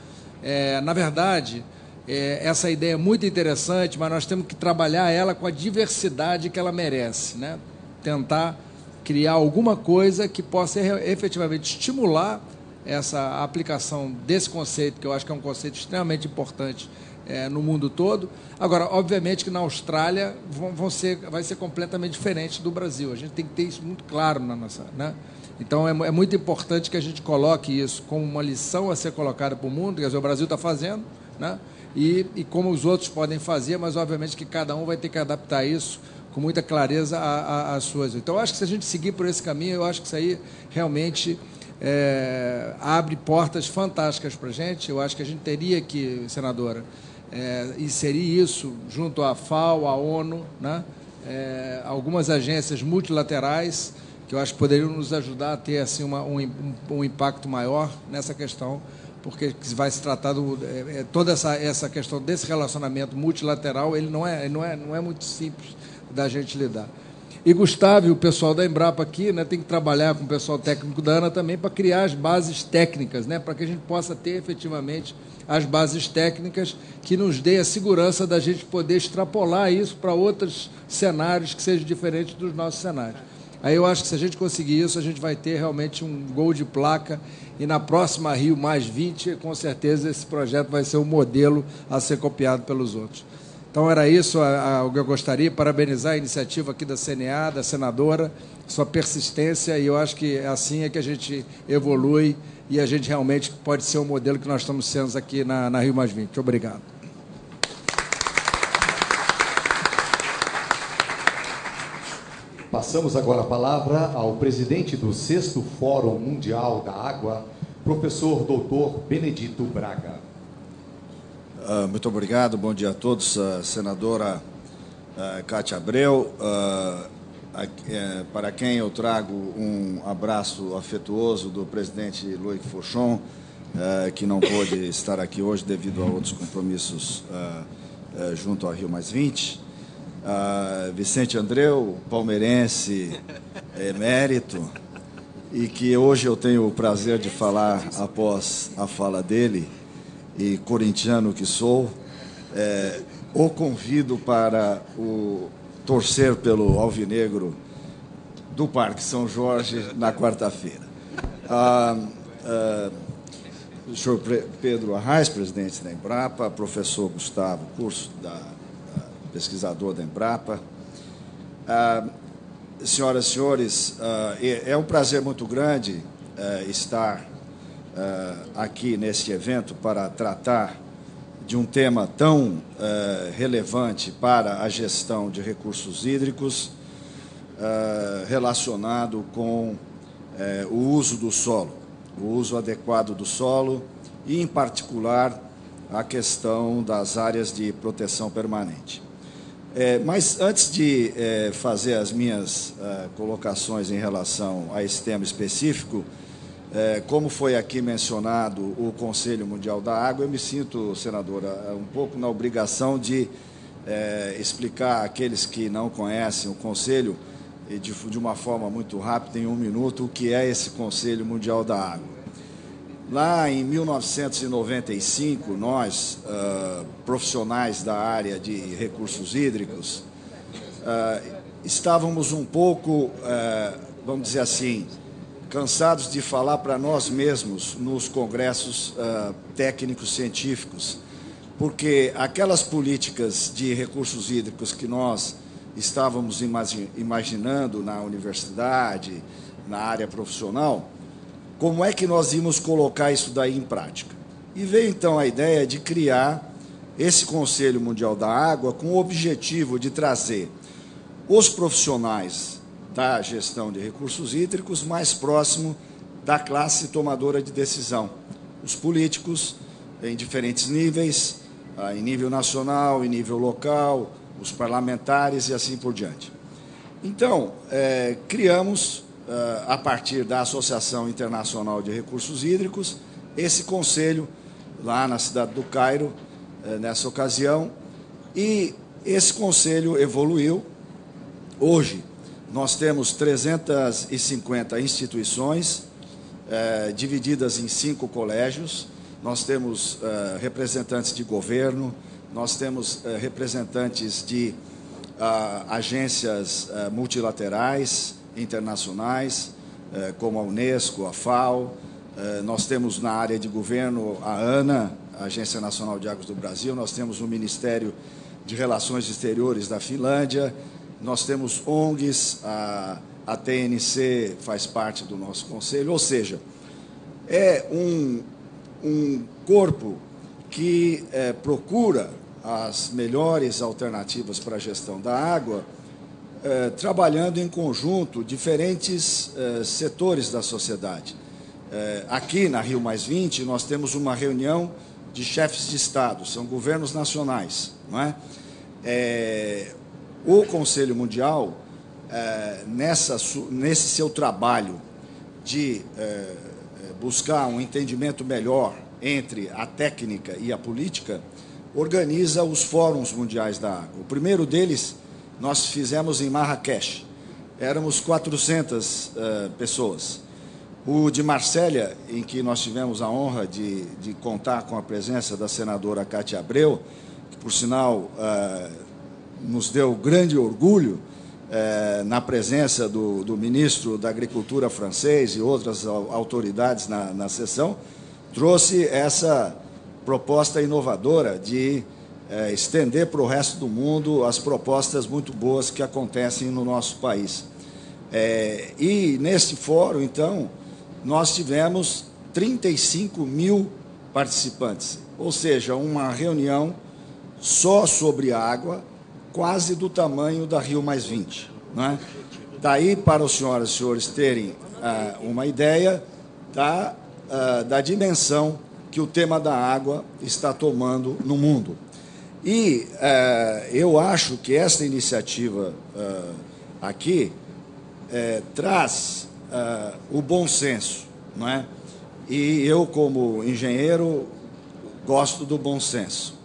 Na verdade, essa ideia é muito interessante, mas nós temos que trabalhar ela com a diversidade que ela merece, né? Tentar criar alguma coisa que possa efetivamente estimular essa aplicação desse conceito, que eu acho que é um conceito extremamente importante no mundo todo. Agora, obviamente que na Austrália vai ser completamente diferente do Brasil. A gente tem que ter isso muito claro na nossa... né? Então, é muito importante que a gente coloque isso como uma lição a ser colocada para o mundo, quer dizer, o Brasil está fazendo, né? E como os outros podem fazer, mas, obviamente, que cada um vai ter que adaptar isso com muita clareza às suas. Então, eu acho que se a gente seguir por esse caminho, eu acho que isso aí realmente... abre portas fantásticas para a gente. Eu acho que a gente teria que, senadora, inserir isso junto à FAO, à ONU, né? Algumas agências multilaterais que eu acho que poderiam nos ajudar a ter assim, um impacto maior nessa questão, porque vai se tratar toda essa questão desse relacionamento multilateral, ele não é muito simples da gente lidar. E Gustavo e o pessoal da Embrapa aqui, né, tem que trabalhar com o pessoal técnico da ANA também para criar as bases técnicas, né, para que a gente possa ter efetivamente as bases técnicas que nos dê a segurança da gente poder extrapolar isso para outros cenários que sejam diferentes dos nossos cenários. Aí eu acho que se a gente conseguir isso, a gente vai ter realmente um gol de placa, e na próxima Rio+20, com certeza esse projeto vai ser um modelo a ser copiado pelos outros. Então, era isso o que eu gostaria, parabenizar a iniciativa aqui da CNA, da senadora, sua persistência, e eu acho que assim é que a gente evolui e a gente realmente pode ser o modelo que nós estamos sendo aqui na Rio+20. Obrigado. Passamos agora a palavra ao presidente do 6º Fórum Mundial da Água, professor doutor Benedito Braga. Muito obrigado, bom dia a todos. Senadora Cátia Abreu, para quem eu trago um abraço afetuoso do presidente Loic Fauchon, que não pôde estar aqui hoje devido a outros compromissos junto ao Rio+20. Vicente Andreu, palmeirense emérito, e que hoje eu tenho o prazer de falar após a fala dele, e corintiano que sou, o convido para torcer pelo Alvinegro do Parque São Jorge na quarta-feira. O senhor Pedro Arraes, presidente da Embrapa, professor Gustavo Curso, pesquisador da Embrapa. Senhoras e senhores, é um prazer muito grande estar aqui neste evento para tratar de um tema tão relevante para a gestão de recursos hídricos relacionado com o uso do solo, o uso adequado do solo e, em particular, a questão das áreas de proteção permanente. Mas, antes de fazer as minhas colocações em relação a esse tema específico, como foi aqui mencionado o Conselho Mundial da Água, eu me sinto, senadora, um pouco na obrigação de explicar àqueles que não conhecem o Conselho, de uma forma muito rápida, em 1 minuto, o que é esse Conselho Mundial da Água. Lá em 1995, nós, profissionais da área de recursos hídricos, estávamos um pouco, vamos dizer assim, cansados de falar para nós mesmos nos congressos técnicos científicos, porque aquelas políticas de recursos hídricos que nós estávamos imaginando na universidade, na área profissional, como é que nós íamos colocar isso daí em prática? E veio então a ideia de criar esse Conselho Mundial da Água com o objetivo de trazer os profissionais da gestão de recursos hídricos, mais próximo da classe tomadora de decisão. Os políticos, em diferentes níveis, em nível nacional, em nível local, os parlamentares e assim por diante. Então, criamos, a partir da Associação Internacional de Recursos Hídricos, esse conselho lá na cidade do Cairo, nessa ocasião, e esse conselho evoluiu. Hoje, nós temos 350 instituições, divididas em 5 colégios. Nós temos representantes de governo, nós temos representantes de agências multilaterais, internacionais, como a Unesco, a FAO. Nós temos na área de governo a ANA, a Agência Nacional de Águas do Brasil, nós temos o Ministério de Relações Exteriores da Finlândia, nós temos ONGs, a TNC faz parte do nosso conselho, ou seja, é um corpo que procura as melhores alternativas para a gestão da água, trabalhando em conjunto diferentes setores da sociedade. Aqui na Rio+20, nós temos uma reunião de chefes de Estado, são governos nacionais, não é? O Conselho Mundial, nesse seu trabalho de buscar um entendimento melhor entre a técnica e a política, organiza os Fóruns Mundiais da Água. O primeiro deles nós fizemos em Marrakech. Éramos 400 pessoas. O de Marsella, em que nós tivemos a honra de contar com a presença da senadora Cátia Abreu, que, por sinal, nos deu grande orgulho na presença do ministro da Agricultura francês e outras autoridades na sessão, trouxe essa proposta inovadora de estender para o resto do mundo as propostas muito boas que acontecem no nosso país. E neste fórum, então, nós tivemos 35 mil participantes, ou seja, uma reunião só sobre água, quase do tamanho da Rio+20. Não é? Daí, para os senhoras e senhores terem uma ideia da dimensão que o tema da água está tomando no mundo. E eu acho que esta iniciativa aqui traz o bom senso, não é? E eu, como engenheiro, gosto do bom senso.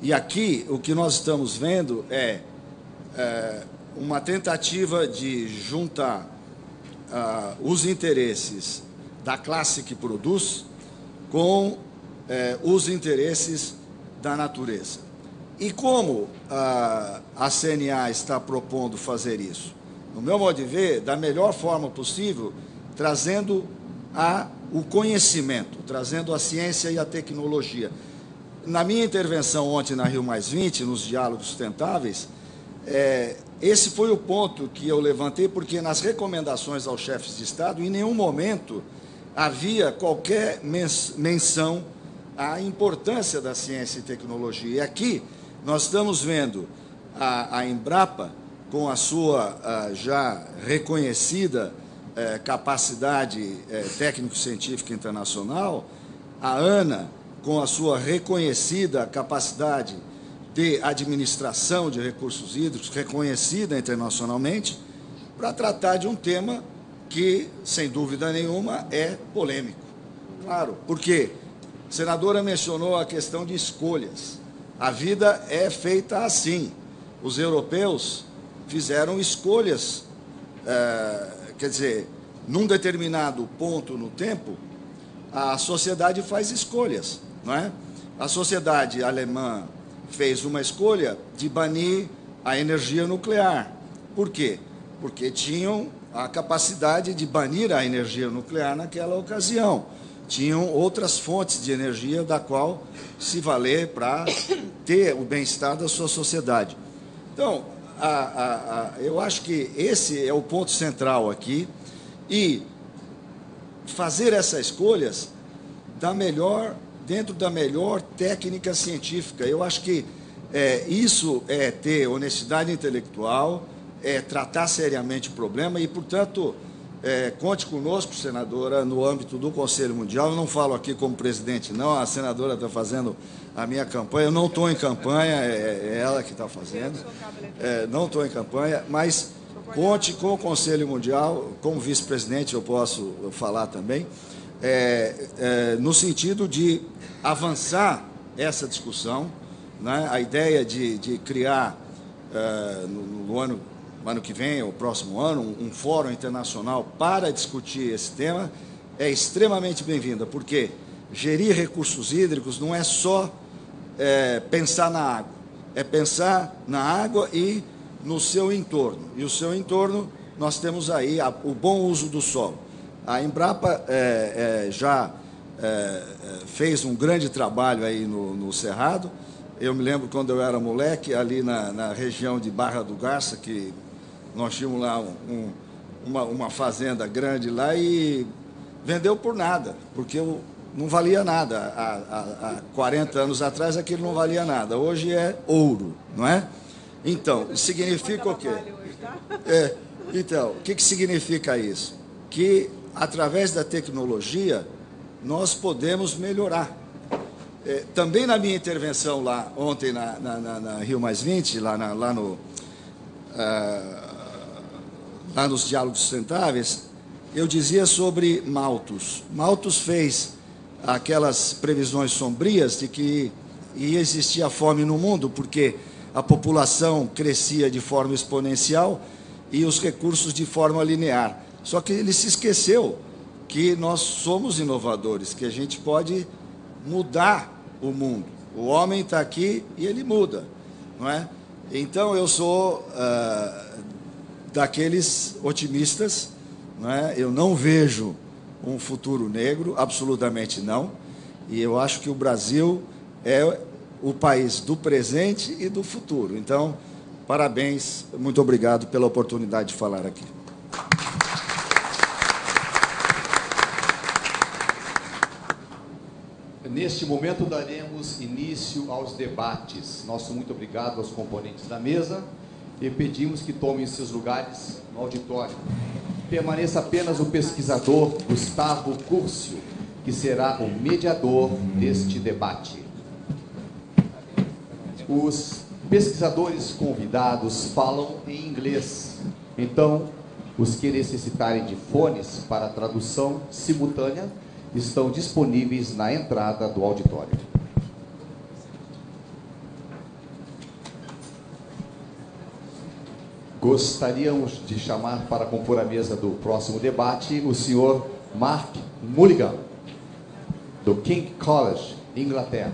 E aqui o que nós estamos vendo é uma tentativa de juntar os interesses da classe que produz com os interesses da natureza. E como a CNA está propondo fazer isso? No meu modo de ver, da melhor forma possível, trazendo o conhecimento, trazendo a ciência e a tecnologia. Na minha intervenção ontem na Rio+20, nos diálogos sustentáveis, esse foi o ponto que eu levantei, porque nas recomendações aos chefes de Estado, em nenhum momento havia qualquer menção à importância da ciência e tecnologia. E aqui nós estamos vendo a Embrapa, com a sua já reconhecida capacidade técnico-científica internacional, a ANA, com a sua reconhecida capacidade de administração de recursos hídricos, reconhecida internacionalmente, para tratar de um tema que, sem dúvida nenhuma, é polêmico. Claro, porque a senadora mencionou a questão de escolhas. A vida é feita assim. Os europeus fizeram escolhas, quer dizer, num determinado ponto no tempo, a sociedade faz escolhas, não é? A sociedade alemã fez uma escolha de banir a energia nuclear. Por quê? Porque tinham a capacidade de banir a energia nuclear naquela ocasião. Tinham outras fontes de energia da qual se valer para ter o bem-estar da sua sociedade. Então, eu acho que esse é o ponto central aqui, e fazer essas escolhas dentro da melhor técnica científica. Eu acho que isso é ter honestidade intelectual, tratar seriamente o problema e, portanto, conte conosco, senadora, no âmbito do Conselho Mundial. Eu não falo aqui como presidente, não, a senadora está fazendo a minha campanha, eu não estou em campanha, é ela que está fazendo, não estou em campanha, mas conte com o Conselho Mundial, como vice-presidente eu posso falar também, no sentido de avançar essa discussão, né? A ideia de criar, no ano que vem, ou próximo ano, um fórum internacional para discutir esse tema é extremamente bem-vinda, porque gerir recursos hídricos não é só pensar na água, é pensar na água e no seu entorno. E o seu entorno, nós temos aí o bom uso do solo. A Embrapa já fez um grande trabalho aí no Cerrado. Eu me lembro quando eu era moleque, ali na região de Barra do Garça, que nós tínhamos lá uma fazenda grande lá e vendeu por nada, porque não valia nada. Há 40 anos atrás aquilo não valia nada. Hoje é ouro, não é? Então, significa o quê? Então, o que significa isso? Que, através da tecnologia, nós podemos melhorar. Também na minha intervenção lá, ontem, na Rio+20, lá nos Diálogos Sustentáveis, eu dizia sobre Malthus. Malthus fez aquelas previsões sombrias de que ia existir a fome no mundo, porque a população crescia de forma exponencial e os recursos de forma linear. Só que ele se esqueceu que nós somos inovadores, que a gente pode mudar o mundo. O homem está aqui e ele muda, não é? Então, eu sou daqueles otimistas, não é? Eu não vejo um futuro negro, absolutamente não, e eu acho que o Brasil é o país do presente e do futuro. Então, parabéns, muito obrigado pela oportunidade de falar aqui. Neste momento, daremos início aos debates. Nosso muito obrigado aos componentes da mesa e pedimos que tomem seus lugares no auditório. Permaneça apenas o pesquisador Gustavo Curcio, que será o mediador deste debate. Os pesquisadores convidados falam em inglês, então os que necessitarem de fones para tradução simultânea estão disponíveis na entrada do auditório. Gostaríamos de chamar para compor a mesa do próximo debate o senhor Mark Mulligan, do King College, Inglaterra.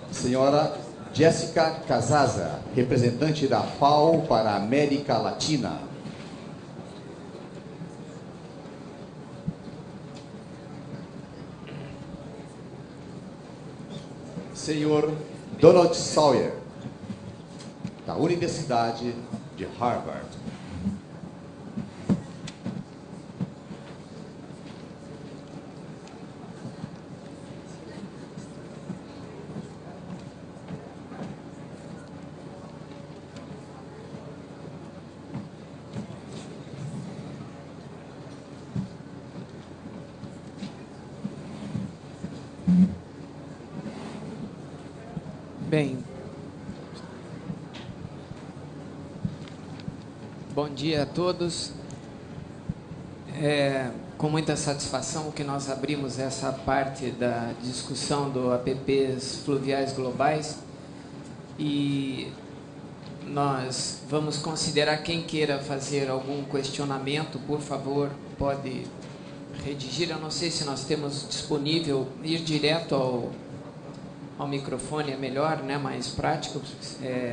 Senhora Jéssica Casaza, representante da FAO para a América Latina. Senhor Donald Sawyer, da Universidade de Harvard. Bem, bom dia a todos. Com muita satisfação que nós abrimos essa parte da discussão do APPs fluviais globais e nós vamos considerar quem queira fazer algum questionamento, por favor, pode redigir. Eu não sei se nós temos disponível ir direto ao microfone, é melhor, né, mais prático,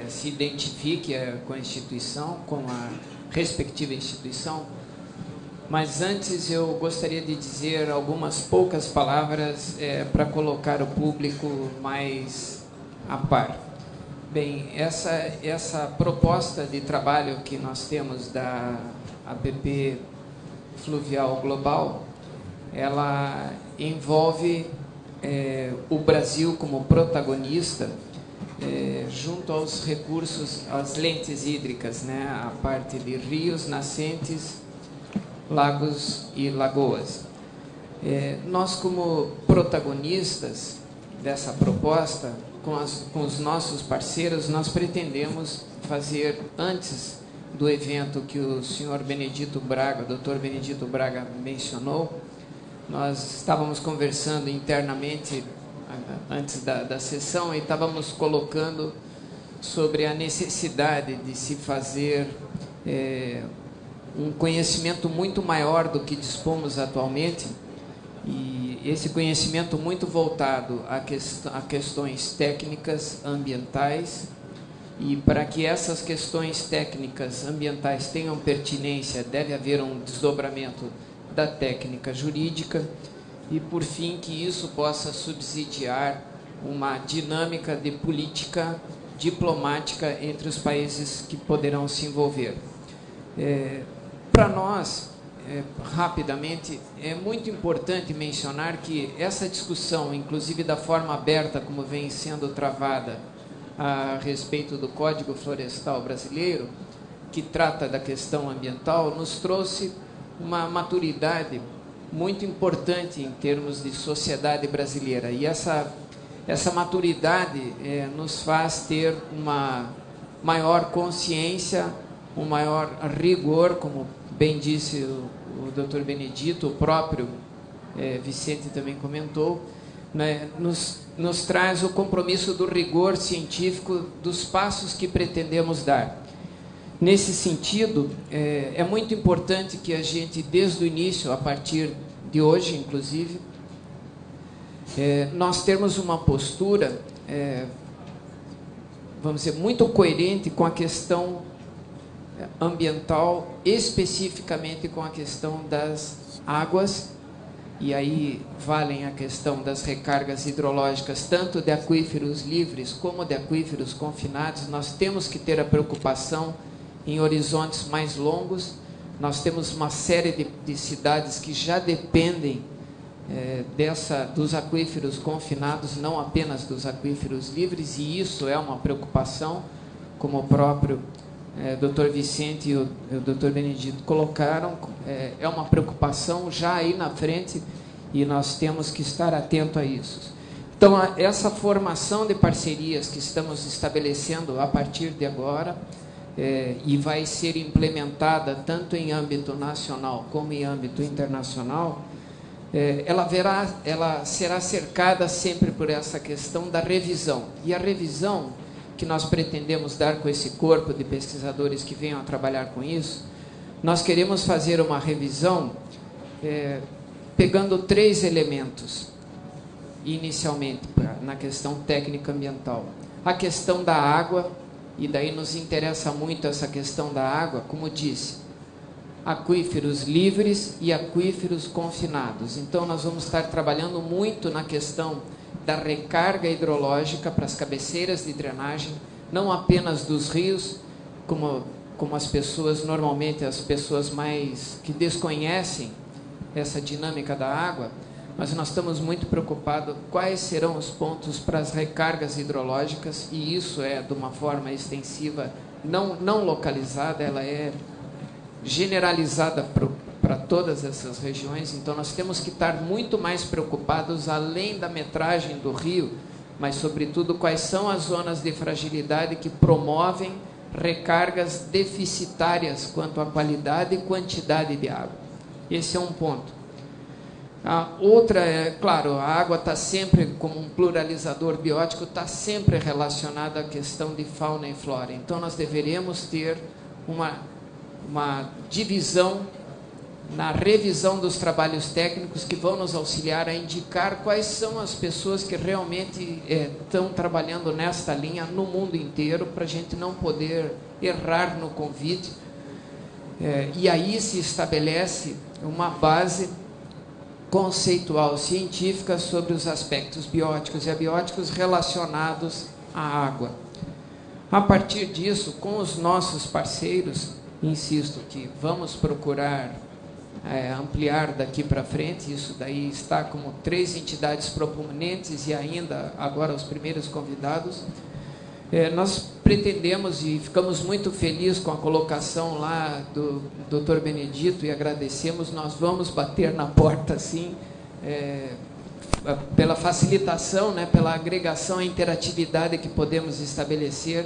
se identifique com a instituição, com a respectiva instituição. Mas antes eu gostaria de dizer algumas poucas palavras para colocar o público mais a par. Bem, essa proposta de trabalho que nós temos da APP Fluvial Global, ela envolve o Brasil como protagonista junto aos recursos, às lentes hídricas, né? A parte de rios, nascentes, lagos e lagoas. Nós, como protagonistas dessa proposta, com os nossos parceiros, nós pretendemos fazer, antes do evento que o senhor Benedito Braga, Dr. Benedito Braga mencionou, nós estávamos conversando internamente antes da sessão e estávamos colocando sobre a necessidade de se fazer um conhecimento muito maior do que dispomos atualmente, e esse conhecimento muito voltado a questões técnicas ambientais, e para que essas questões técnicas ambientais tenham pertinência, deve haver um desdobramento da técnica jurídica, e, por fim, que isso possa subsidiar uma dinâmica de política diplomática entre os países que poderão se envolver. Para nós, rapidamente, é muito importante mencionar que essa discussão, inclusive da forma aberta como vem sendo travada a respeito do Código Florestal Brasileiro, que trata da questão ambiental, nos trouxe uma maturidade muito importante em termos de sociedade brasileira. E essa maturidade nos faz ter uma maior consciência, um maior rigor, como bem disse o Dr. Benedito, o próprio Vicente também comentou, né, nos traz o compromisso do rigor científico dos passos que pretendemos dar. Nesse sentido, é muito importante que a gente, desde o início, a partir de hoje, inclusive, nós termos uma postura, vamos dizer, muito coerente com a questão ambiental, especificamente com a questão das águas, e aí valem a questão das recargas hidrológicas, tanto de aquíferos livres como de aquíferos confinados. Nós temos que ter a preocupação em horizontes mais longos. Nós temos uma série de cidades que já dependem dos aquíferos confinados, não apenas dos aquíferos livres, e isso é uma preocupação, como o próprio Dr. Vicente e o Dr. Benedito colocaram, é uma preocupação já aí na frente, e nós temos que estar atento a isso. Então, essa formação de parcerias que estamos estabelecendo a partir de agora, e vai ser implementada tanto em âmbito nacional como em âmbito internacional, ela será cercada sempre por essa questão da revisão. E a revisão que nós pretendemos dar com esse corpo de pesquisadores que venham a trabalhar com isso, nós queremos fazer uma revisão pegando 3 elementos, inicialmente, na questão técnica ambiental. A questão da água, e daí nos interessa muito essa questão da água, como disse, aquíferos livres e aquíferos confinados. Então, nós vamos estar trabalhando muito na questão da recarga hidrológica para as cabeceiras de drenagem, não apenas dos rios, como as pessoas, normalmente as pessoas mais que desconhecem essa dinâmica da água, mas nós estamos muito preocupados quais serão os pontos para as recargas hidrológicas, e isso é de uma forma extensiva, não localizada, ela é generalizada para todas essas regiões. Então nós temos que estar muito mais preocupados, além da metragem do rio, mas sobretudo quais são as zonas de fragilidade que promovem recargas deficitárias quanto à qualidade e quantidade de água. Esse é um ponto. A outra é, claro, a água está sempre, como um pluralizador biótico, está sempre relacionada à questão de fauna e flora. Então nós deveríamos ter uma divisão na revisão dos trabalhos técnicos que vão nos auxiliar a indicar quais são as pessoas que realmente estão trabalhando nesta linha no mundo inteiro, para a gente não poder errar no convite. E aí se estabelece uma base conceitual científica sobre os aspectos bióticos e abióticos relacionados à água. A partir disso, com os nossos parceiros, insisto que vamos procurar ampliar daqui para frente. Isso daí está como 3 entidades proponentes e ainda agora os primeiros convidados. Nós pretendemos e ficamos muito felizes com a colocação lá do Dr. Benedito e agradecemos. Nós vamos bater na porta, sim, pela facilitação, né, pela agregação e interatividade que podemos estabelecer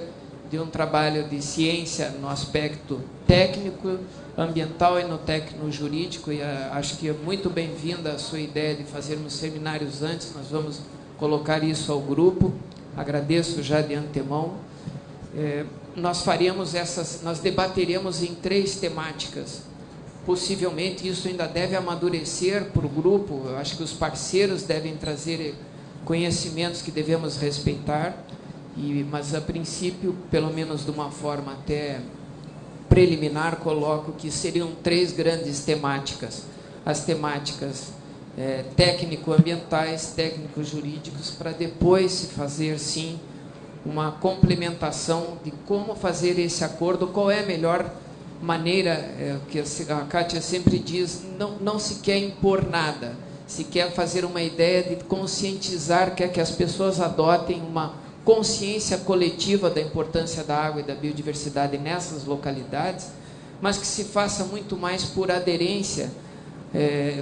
de um trabalho de ciência no aspecto técnico, ambiental e no técnico jurídico. E acho que é muito bem-vinda a sua ideia de fazermos seminários antes. Nós vamos colocar isso ao grupo. Agradeço já de antemão. Nós debateremos em 3 temáticas. Possivelmente isso ainda deve amadurecer para o grupo. Eu acho que os parceiros devem trazer conhecimentos que devemos respeitar, mas a princípio, pelo menos de uma forma até preliminar, coloco que seriam 3 grandes temáticas. As temáticas técnico-ambientais, técnico-jurídicos, para depois se fazer, sim, uma complementação de como fazer esse acordo, qual é a melhor maneira, que a Kátia sempre diz, não se quer impor nada, se quer fazer uma ideia de conscientizar, quer que as pessoas adotem uma consciência coletiva da importância da água e da biodiversidade nessas localidades, mas que se faça muito mais por aderência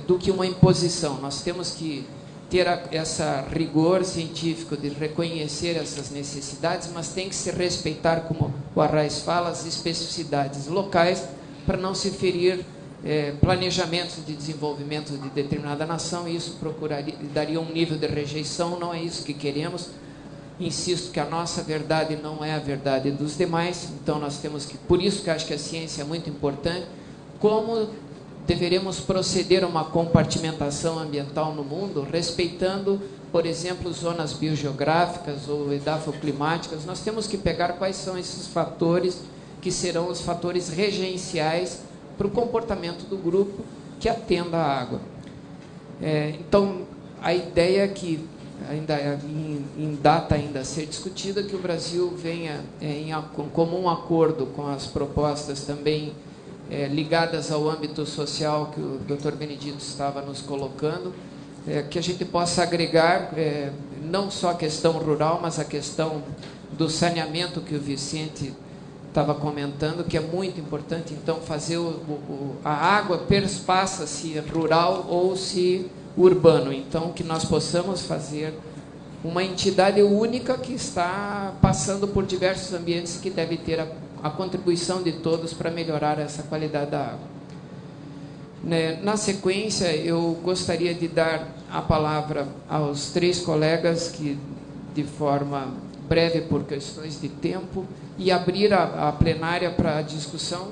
do que uma imposição. Nós temos que ter essa rigor científico de reconhecer essas necessidades, mas tem que se respeitar, como o Arraes fala, as especificidades locais, para não se ferir planejamentos de desenvolvimento de determinada nação. Isso daria um nível de rejeição. Não é isso que queremos. Insisto que a nossa verdade não é a verdade dos demais, então nós temos que, por isso que acho que a ciência é muito importante. Como deveremos proceder a uma compartimentação ambiental no mundo, respeitando, por exemplo, zonas biogeográficas ou edafoclimáticas. Nós temos que pegar quais são esses fatores que serão os fatores regenciais para o comportamento do grupo que atenda à água. Então, a ideia é que, ainda em data ainda a ser discutida, que o Brasil venha em comum acordo com as propostas também ligadas ao âmbito social que o Dr. Benedito estava nos colocando, que a gente possa agregar não só a questão rural, mas a questão do saneamento que o Vicente estava comentando, que é muito importante. Então, fazer a água perspassa se rural ou se urbano. Então, que nós possamos fazer uma entidade única que está passando por diversos ambientes, que deve ter a contribuição de todos para melhorar essa qualidade da água. Na sequência, eu gostaria de dar a palavra aos 3 colegas que, de forma breve, por questões de tempo, e abrir a plenária para a discussão.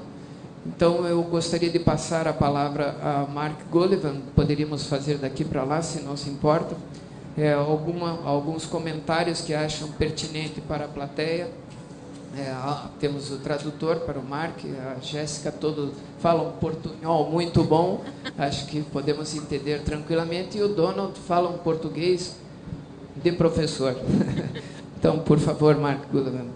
Então, eu gostaria de passar a palavra a Mark Gullivan. Poderíamos fazer daqui para lá, se não se importa. Alguns comentários que acham pertinente para a plateia. Temos o tradutor para o Mark, a Jéssica, todos falam portunhol muito bom, acho que podemos entender tranquilamente, e o Donald fala um português de professor. Então, por favor, Mark Gullivan.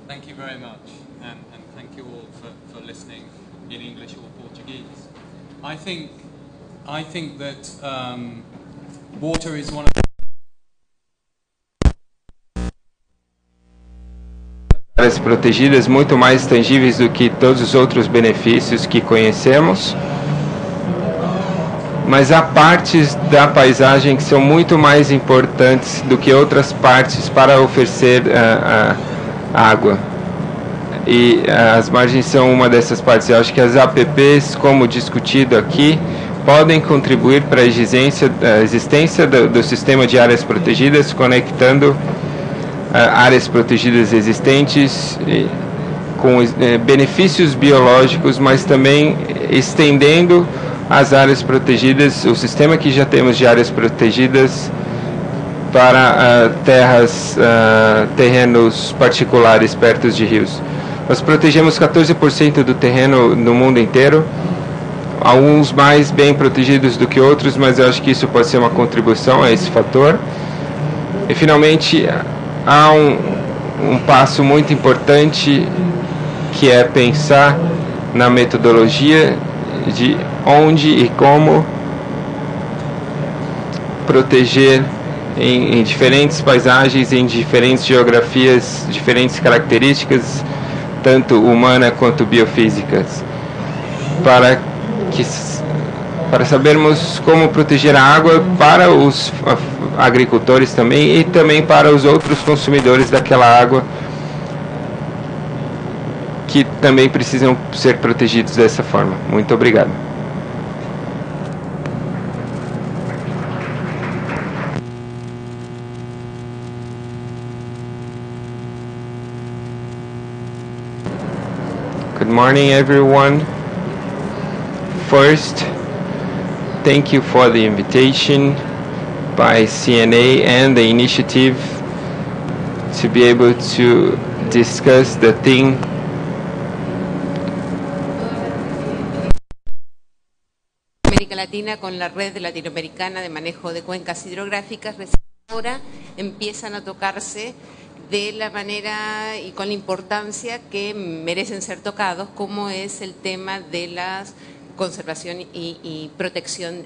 Thank you very much, and thank you all for listening in English or Portuguese. I think that water is one of áreas protegidas muito mais tangíveis do que todos os outros benefícios que conhecemos, mas há partes da paisagem que são muito mais importantes do que outras partes para oferecer água, e as margens são uma dessas partes. Eu acho que as APPs, como discutido aqui, podem contribuir para a existência do sistema de áreas protegidas, conectando áreas protegidas existentes com benefícios biológicos, mas também estendendo as áreas protegidas, o sistema que já temos de áreas protegidas, para terrenos particulares perto de rios. Nós protegemos 14% do terreno no mundo inteiro, alguns mais bem protegidos do que outros, mas eu acho que isso pode ser uma contribuição a esse fator. E, finalmente, há um passo muito importante, que é pensar na metodologia de onde e como proteger em diferentes paisagens, em diferentes geografias, diferentes características, tanto humana quanto biofísicas, para sabermos como proteger a água para os agricultores também e também para os outros consumidores daquela água que também precisam ser protegidos dessa forma. Muito obrigado. Good morning, everyone. First, thank you for the invitation by CNA and the initiative to be able to discuss the theme América Latina con la red latinoamericana de manejo de cuencas hidrográficas. Recién ahora empiezan a tocarse de la manera y con la importancia que merecen ser tocados, como es el tema de la conservación y protección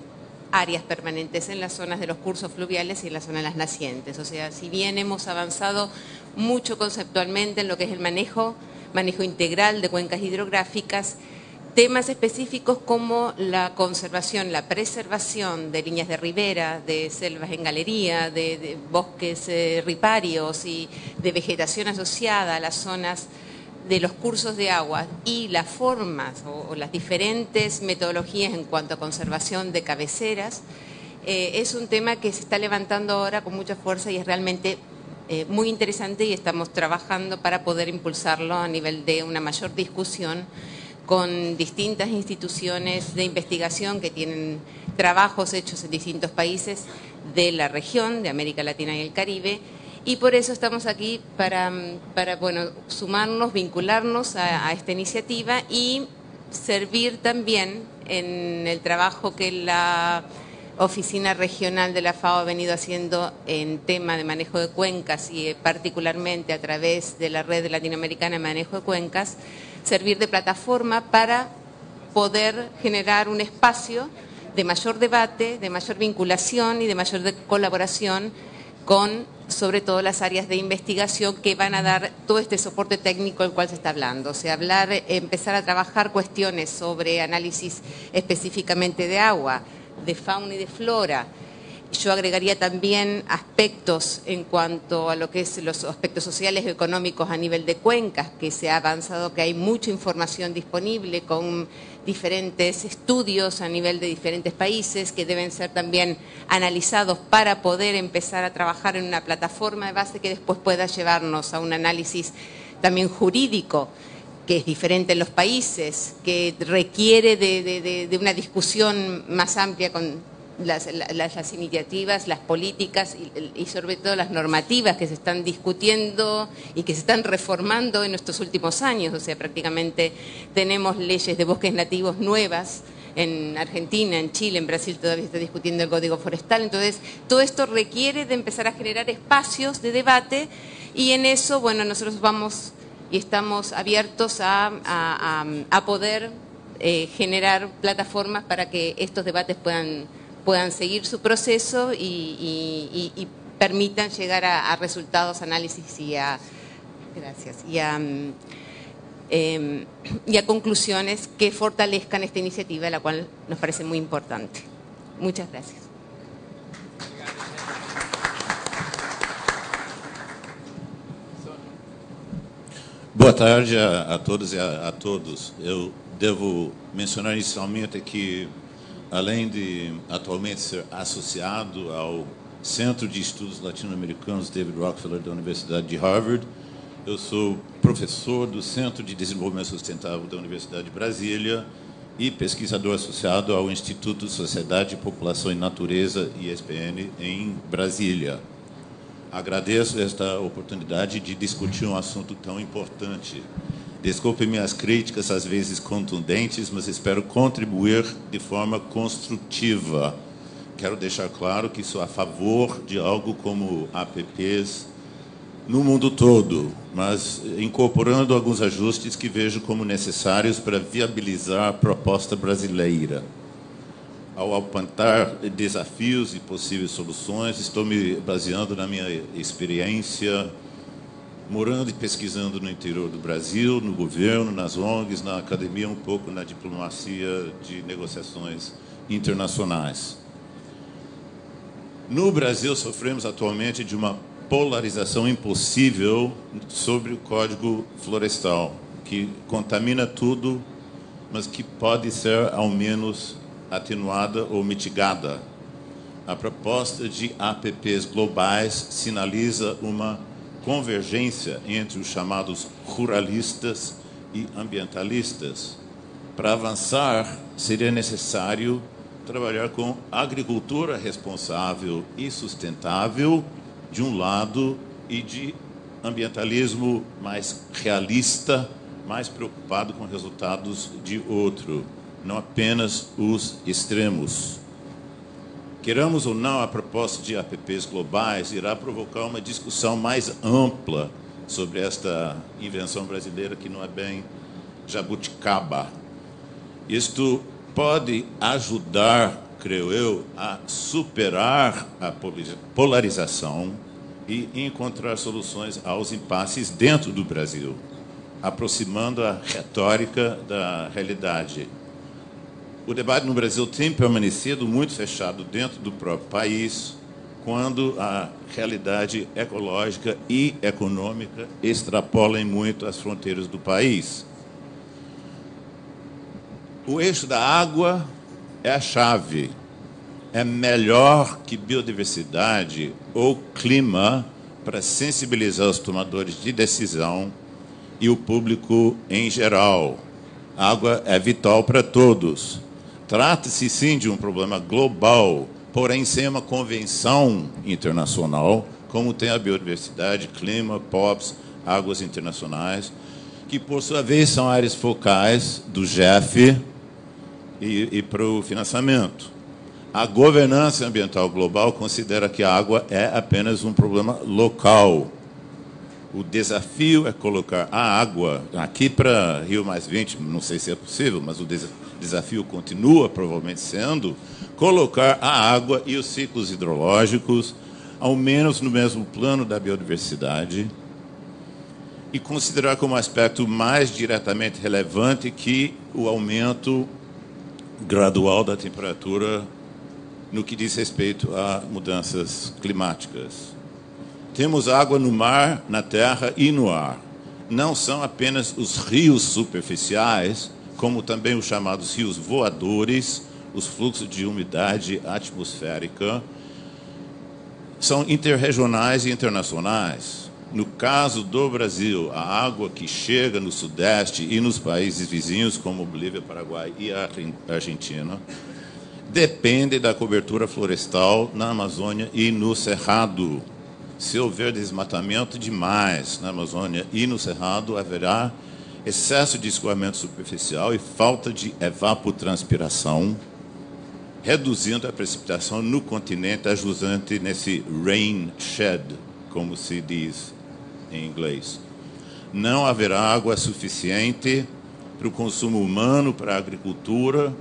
áreas permanentes en las zonas de los cursos fluviales y en la zona de las nacientes. O sea, si bien hemos avanzado mucho conceptualmente en lo que es el manejo integral de cuencas hidrográficas, temas específicos como la conservación, la preservación de líneas de ribera, de selvas en galería, de bosques riparios y de vegetación asociada a las zonas de los cursos de agua y las formas o las diferentes metodologías en cuanto a conservación de cabeceras, es un tema que se está levantando ahora con mucha fuerza y es realmente muy interesante, y estamos trabajando para poder impulsarlo a nivel de una mayor discusión con distintas instituciones de investigación que tienen trabajos hechos en distintos países de la región, de América Latina y el Caribe, y por eso estamos aquí para bueno, sumarnos, vincularnos a esta iniciativa y servir también en el trabajo que la Oficina Regional de la FAO ha venido haciendo en tema de manejo de cuencas y particularmente a través de la Red Latinoamericana de Manejo de Cuencas, servir de plataforma para poder generar un espacio de mayor debate, de mayor vinculación y de mayor colaboración con, sobre todo, las áreas de investigación que van a dar todo este soporte técnico del cual se está hablando. O sea, empezar a trabajar cuestiones sobre análisis específicamente de agua, de fauna y de flora. Yo agregaría también aspectos en cuanto a lo que es los aspectos sociales y económicos a nivel de cuencas, que se ha avanzado, que hay mucha información disponible con diferentes estudios a nivel de diferentes países que deben ser también analizados para poder empezar a trabajar en una plataforma de base que después pueda llevarnos a un análisis también jurídico, que es diferente en los países, que requiere de una discusión más amplia con las iniciativas, las políticas y sobre todo las normativas que se están discutiendo y que se están reformando en estos últimos años. O sea, prácticamente tenemos leyes de bosques nativos nuevas en Argentina, en Chile, en Brasil todavía se está discutiendo el Código Forestal. Entonces, todo esto requiere de empezar a generar espacios de debate y en eso, bueno, nosotros vamos y estamos abiertos a poder generar plataformas para que estos debates puedan seguir su proceso y permitan llegar a resultados, análisis y a conclusiones que fortalezcan esta iniciativa, la cual nos parece muy importante. Muchas gracias. Boa tarde a todas e a todos. Eu devo mencionar inicialmente que, além de atualmente ser associado ao Centro de Estudos Latino-Americanos David Rockefeller da Universidade de Harvard, eu sou professor do Centro de Desenvolvimento Sustentável da Universidade de Brasília e pesquisador associado ao Instituto Sociedade, População e Natureza, ISPN, em Brasília. Agradeço esta oportunidade de discutir um assunto tão importante. Desculpe minhas críticas, às vezes contundentes, mas espero contribuir de forma construtiva. Quero deixar claro que sou a favor de algo como APPs no mundo todo, mas incorporando alguns ajustes que vejo como necessários para viabilizar a proposta brasileira. Ao apontar desafios e possíveis soluções, estou me baseando na minha experiência morando e pesquisando no interior do Brasil, no governo, nas ONGs, na academia, um pouco na diplomacia de negociações internacionais. No Brasil, sofremos atualmente de uma polarização impossível sobre o Código Florestal, que contamina tudo, mas que pode ser, ao menos, atenuada ou mitigada. A proposta de APPs globais sinaliza uma convergência entre os chamados ruralistas e ambientalistas. Para avançar, seria necessário trabalhar com agricultura responsável e sustentável, de um lado, e de ambientalismo mais realista, mais preocupado com resultados de outro, não apenas os extremos. Queiramos ou não, a proposta de APPs globais irá provocar uma discussão mais ampla sobre esta invenção brasileira, que não é bem jabuticaba. Isto pode ajudar, creio eu, a superar a polarização e encontrar soluções aos impasses dentro do Brasil, aproximando a retórica da realidade. O debate no Brasil tem permanecido muito fechado dentro do próprio país, quando a realidade ecológica e econômica extrapolam muito as fronteiras do país. O eixo da água é a chave. É melhor que biodiversidade ou clima para sensibilizar os tomadores de decisão e o público em geral. A água é vital para todos. Trata-se, sim, de um problema global, porém sem uma convenção internacional, como tem a biodiversidade, clima, POPs, águas internacionais, que, por sua vez, são áreas focais do GEF e para o financiamento. A governança ambiental global considera que a água é apenas um problema local. O desafio é colocar a água, aqui para Rio+20, não sei se é possível, mas o desafio continua, provavelmente sendo, colocar a água e os ciclos hidrológicos, ao menos no mesmo plano da biodiversidade, e considerar como aspecto mais diretamente relevante que o aumento gradual da temperatura no que diz respeito a mudanças climáticas. Temos água no mar, na terra e no ar. Não são apenas os rios superficiais, como também os chamados rios voadores, os fluxos de umidade atmosférica, são interregionais e internacionais. No caso do Brasil, a água que chega no Sudeste e nos países vizinhos, como Bolívia, Paraguai e a Argentina, depende da cobertura florestal na Amazônia e no Cerrado. Se houver desmatamento demais na Amazônia e no Cerrado, haverá excesso de escoamento superficial e falta de evapotranspiração, reduzindo a precipitação no continente, ajudando nesse rain shed, como se diz em inglês. Não haverá água suficiente para o consumo humano, para a agricultura,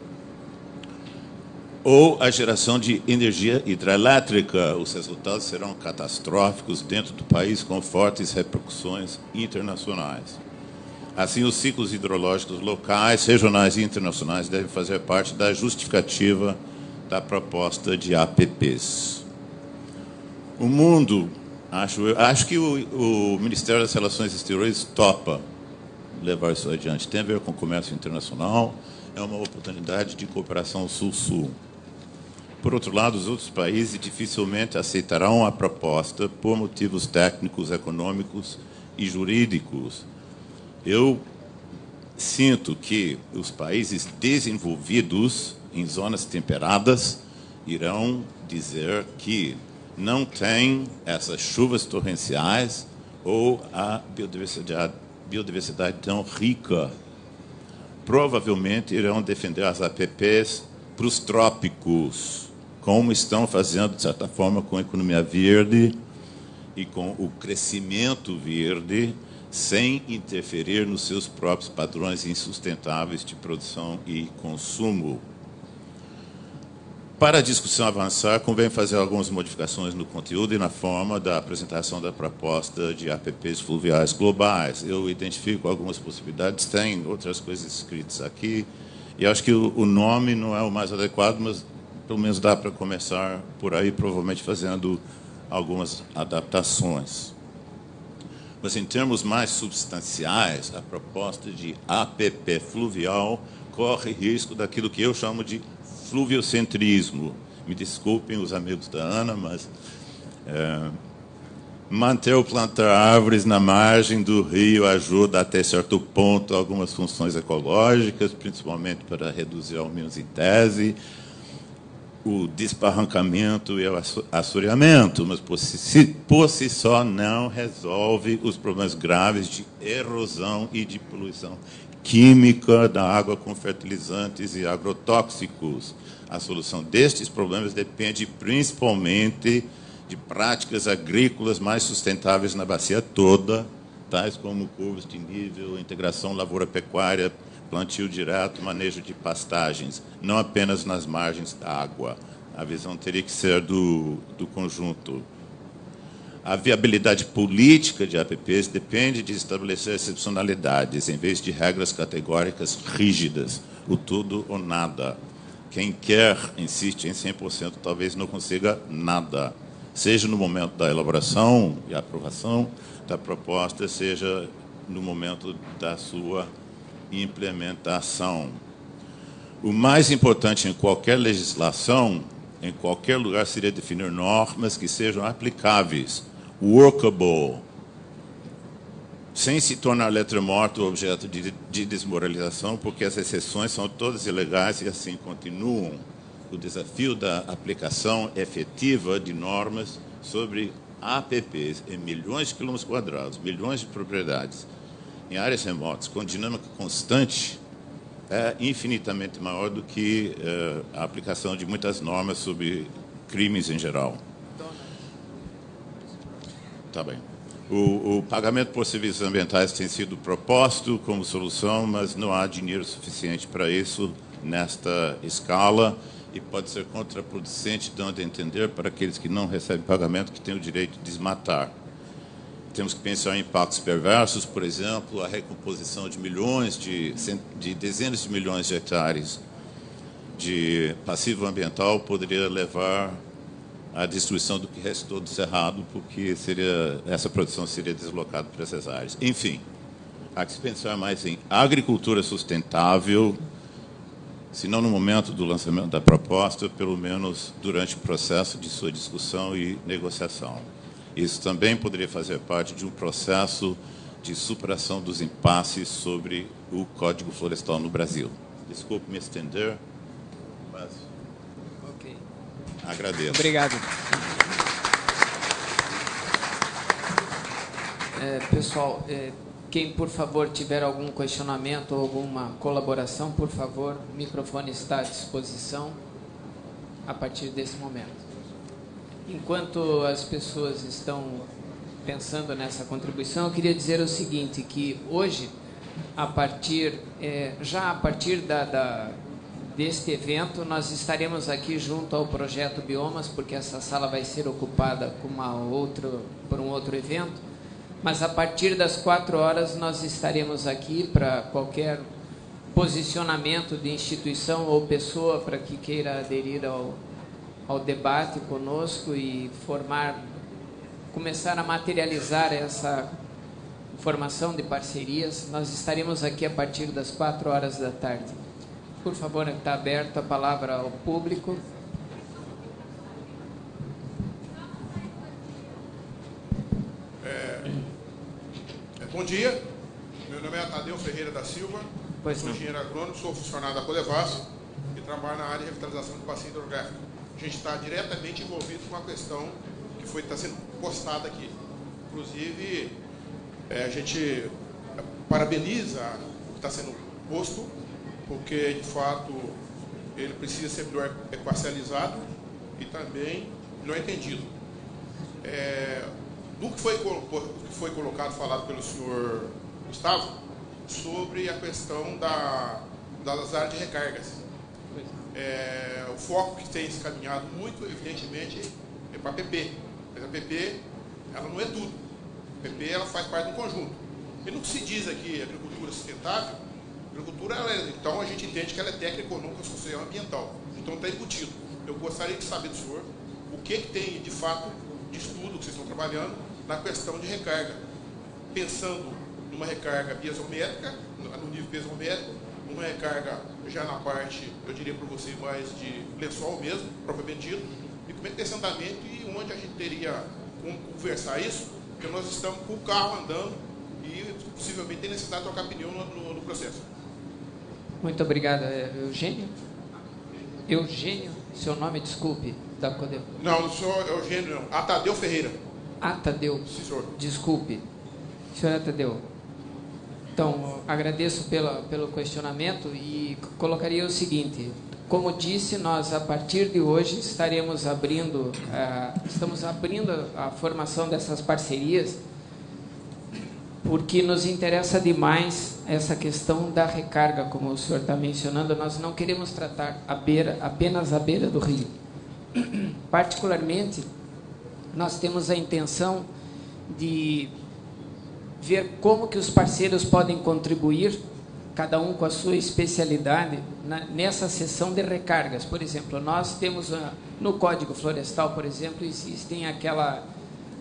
ou a geração de energia hidrelétrica. Os resultados serão catastróficos dentro do país, com fortes repercussões internacionais. Assim, os ciclos hidrológicos locais, regionais e internacionais devem fazer parte da justificativa da proposta de APPs. O mundo, acho que o Ministério das Relações Exteriores topa levar isso adiante. Tem a ver com o comércio internacional, é uma oportunidade de cooperação sul-sul. Por outro lado, os outros países dificilmente aceitarão a proposta por motivos técnicos, econômicos e jurídicos. Eu sinto que os países desenvolvidos em zonas temperadas irão dizer que não tem essas chuvas torrenciais ou a biodiversidade tão rica. Provavelmente irão defender as APPs para os trópicos, como estão fazendo, de certa forma, com a economia verde e com o crescimento verde, sem interferir nos seus próprios padrões insustentáveis de produção e consumo. Para a discussão avançar, convém fazer algumas modificações no conteúdo e na forma da apresentação da proposta de APPs fluviais globais. Eu identifico algumas possibilidades, tem outras coisas escritas aqui, e acho que o nome não é o mais adequado, mas pelo menos dá para começar por aí, provavelmente fazendo algumas adaptações. Mas, em termos mais substanciais, a proposta de APP fluvial corre risco daquilo que eu chamo de fluviocentrismo. Me desculpem os amigos da Ana, mas manter ou plantar árvores na margem do rio ajuda até certo ponto algumas funções ecológicas, principalmente para reduzir, ao menos em tese, o desbarrancamento e o assoreamento, mas por si só não resolve os problemas graves de erosão e de poluição química da água com fertilizantes e agrotóxicos. A solução destes problemas depende principalmente de práticas agrícolas mais sustentáveis na bacia toda, tais como curvas de nível, integração lavoura-pecuária, plantio direto, manejo de pastagens, não apenas nas margens da água. A visão teria que ser do conjunto. A viabilidade política de APPs depende de estabelecer excepcionalidades, em vez de regras categóricas rígidas, o tudo ou nada. Quem quer, insiste em 100%, talvez não consiga nada, seja no momento da elaboração e aprovação da proposta, seja no momento da sua implementação. O mais importante em qualquer legislação, em qualquer lugar, seria definir normas que sejam aplicáveis, workable, sem se tornar letra morta ou objeto de desmoralização, porque as exceções são todas ilegais e assim continuam. O desafio da aplicação efetiva de normas sobre APPs em milhões de quilômetros quadrados, milhões de propriedades, em áreas remotas, com dinâmica constante, é infinitamente maior do que a aplicação de muitas normas sobre crimes em geral. Tá bem. O pagamento por serviços ambientais tem sido proposto como solução, mas não há dinheiro suficiente para isso nesta escala e pode ser contraproducente, dando a entender para aqueles que não recebem pagamento que têm o direito de desmatar. Temos que pensar em impactos perversos, por exemplo, a recomposição de milhões, de dezenas de milhões de hectares de passivo ambiental poderia levar à destruição do que restou do cerrado, porque essa produção seria deslocada para essas áreas. Enfim, há que se pensar mais em agricultura sustentável, se não no momento do lançamento da proposta, pelo menos durante o processo de sua discussão e negociação. Isso também poderia fazer parte de um processo de superação dos impasses sobre o Código Florestal no Brasil. Desculpe me estender, mas agradeço. Obrigado. Pessoal, quem, por favor, tiver algum questionamento ou alguma colaboração, por favor, o microfone está à disposição a partir desse momento. Enquanto as pessoas estão pensando nessa contribuição, eu queria dizer o seguinte, que hoje, já a partir deste evento, nós estaremos aqui junto ao Projeto Biomas, porque essa sala vai ser ocupada por um outro evento, mas a partir das 4 horas nós estaremos aqui para qualquer posicionamento de instituição ou pessoa para que queira aderir ao debate conosco e começar a materializar essa formação de parcerias. Nós estaremos aqui a partir das 4 horas da tarde. Por favor, está aberta a palavra ao público. Bom dia, meu nome é Tadeu Ferreira da Silva, sou engenheiro agrônomo, sou funcionário da Codevasf e trabalho na área de revitalização do bacia hidrográfico. A gente está diretamente envolvido com a questão que está sendo postada aqui. Inclusive, a gente parabeniza o que está sendo posto, porque, de fato, ele precisa ser melhor parcializado e também melhor entendido. do que foi colocado, falado pelo senhor Gustavo, sobre a questão das áreas de recargas. O foco que tem se caminhado muito, evidentemente, é para a PP. Mas a PP, ela não é tudo. A PP, ela faz parte de um conjunto. E no que se diz aqui, agricultura sustentável, agricultura, então a gente entende que ela é técnica, econômica, social e ambiental. Então está embutido. Eu gostaria de saber do senhor o que tem, de fato, de estudo que vocês estão trabalhando na questão de recarga. Pensando numa recarga piezométrica, no nível piezométrico, numa recarga já na parte, eu diria para você, mais de lençol mesmo, propriamente dito, e como é que tem esse andamento e onde a gente teria como conversar isso, porque nós estamos com o carro andando e possivelmente tem necessidade de trocar pneu no processo. Muito obrigado. Eugênio? Eugênio, seu nome, desculpe. Não, não sou Eugênio, não. Tadeu Ferreira. Tadeu. Sim, senhor. Desculpe. Senhor Tadeu. Então, agradeço pelo questionamento e colocaria o seguinte. Como disse, nós, a partir de hoje, estamos abrindo a formação dessas parcerias, porque nos interessa demais essa questão da recarga, como o senhor está mencionando. Nós não queremos tratar apenas a beira do rio. Particularmente, nós temos a intenção de ver como que os parceiros podem contribuir, cada um com a sua especialidade, nessa seção de recargas. Por exemplo, nós temos no Código Florestal, por exemplo, existem aquela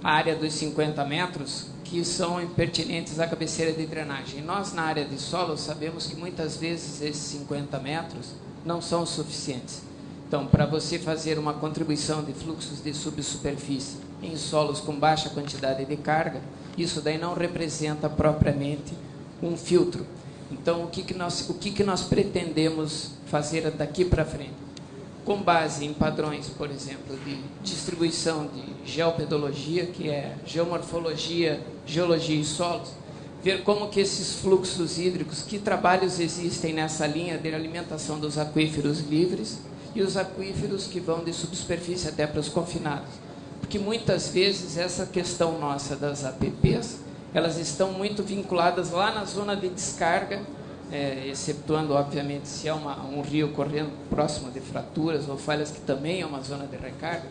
área dos 50 metros que são pertinentes à cabeceira de drenagem. Nós, na área de solo, sabemos que muitas vezes esses 50 metros não são suficientes. Então, para você fazer uma contribuição de fluxos de subsuperfície em solos com baixa quantidade de carga, isso daí não representa propriamente um filtro. Então, o que nós pretendemos fazer daqui para frente? Com base em padrões, por exemplo, de distribuição de geopedologia, que é geomorfologia, geologia e solos, ver como que esses fluxos hídricos, que trabalhos existem nessa linha de alimentação dos aquíferos livres e os aquíferos que vão de subsuperfície até para os confinados. Porque muitas vezes essa questão nossa das APPs, elas estão muito vinculadas lá na zona de descarga, excetuando, obviamente, se é um rio correndo próximo de fraturas ou falhas, que também é uma zona de recarga,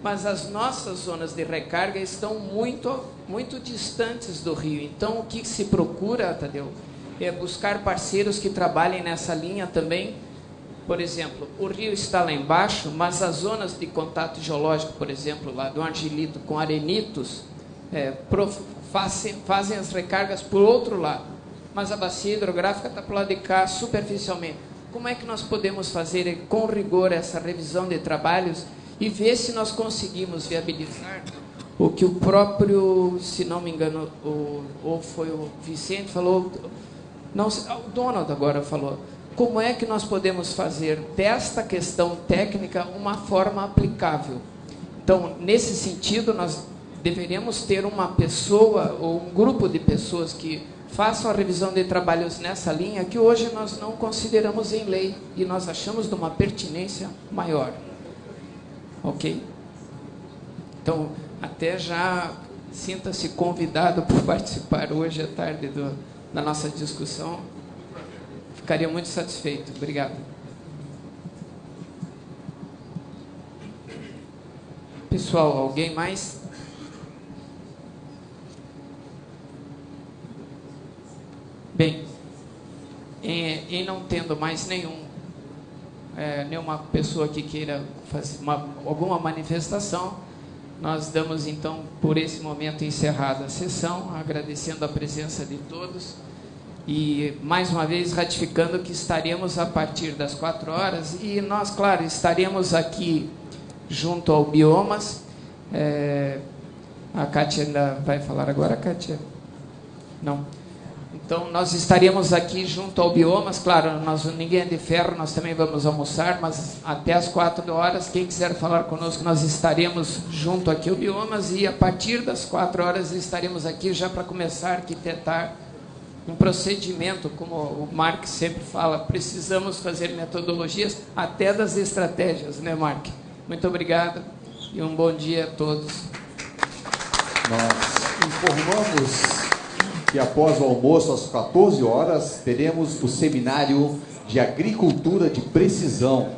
mas as nossas zonas de recarga estão muito, muito distantes do rio. Então, o que se procura, Tadeu, é buscar parceiros que trabalhem nessa linha também. Por exemplo, o rio está lá embaixo, mas as zonas de contato geológico, por exemplo, lá do argilito com arenitos, fazem as recargas por outro lado, mas a bacia hidrográfica está para o lado de cá, superficialmente. Como é que nós podemos fazer com rigor essa revisão de trabalhos e ver se nós conseguimos viabilizar o que o próprio, se não me engano, ou foi o Vicente falou, não, o Donald agora falou, como é que nós podemos fazer desta questão técnica uma forma aplicável? Então, nesse sentido, nós deveríamos ter uma pessoa ou um grupo de pessoas que façam a revisão de trabalhos nessa linha, que hoje nós não consideramos em lei e nós achamos de uma pertinência maior. Ok? Então, até já sinta-se convidado por participar hoje à tarde da nossa discussão. Ficaria muito satisfeito. Obrigado. Pessoal, alguém mais? Bem, em não tendo mais nenhuma pessoa que queira fazer alguma manifestação, nós damos então por esse momento encerrada a sessão, agradecendo a presença de todos e mais uma vez ratificando que estaremos a partir das 4 horas e nós, claro, estaremos aqui junto ao Biomas. A Kátia ainda vai falar agora, Kátia? Não. Então, nós estaremos aqui junto ao Biomas, claro, ninguém é de ferro, nós também vamos almoçar, mas até as 4 horas, quem quiser falar conosco, nós estaremos junto aqui ao Biomas e a partir das 4 horas estaremos aqui já para começar a arquitetar um procedimento, como o Mark sempre fala, precisamos fazer metodologias até das estratégias, né, Mark? Muito obrigado e um bom dia a todos. Nós informamos que após o almoço, às 14 horas, teremos o seminário de agricultura de precisão,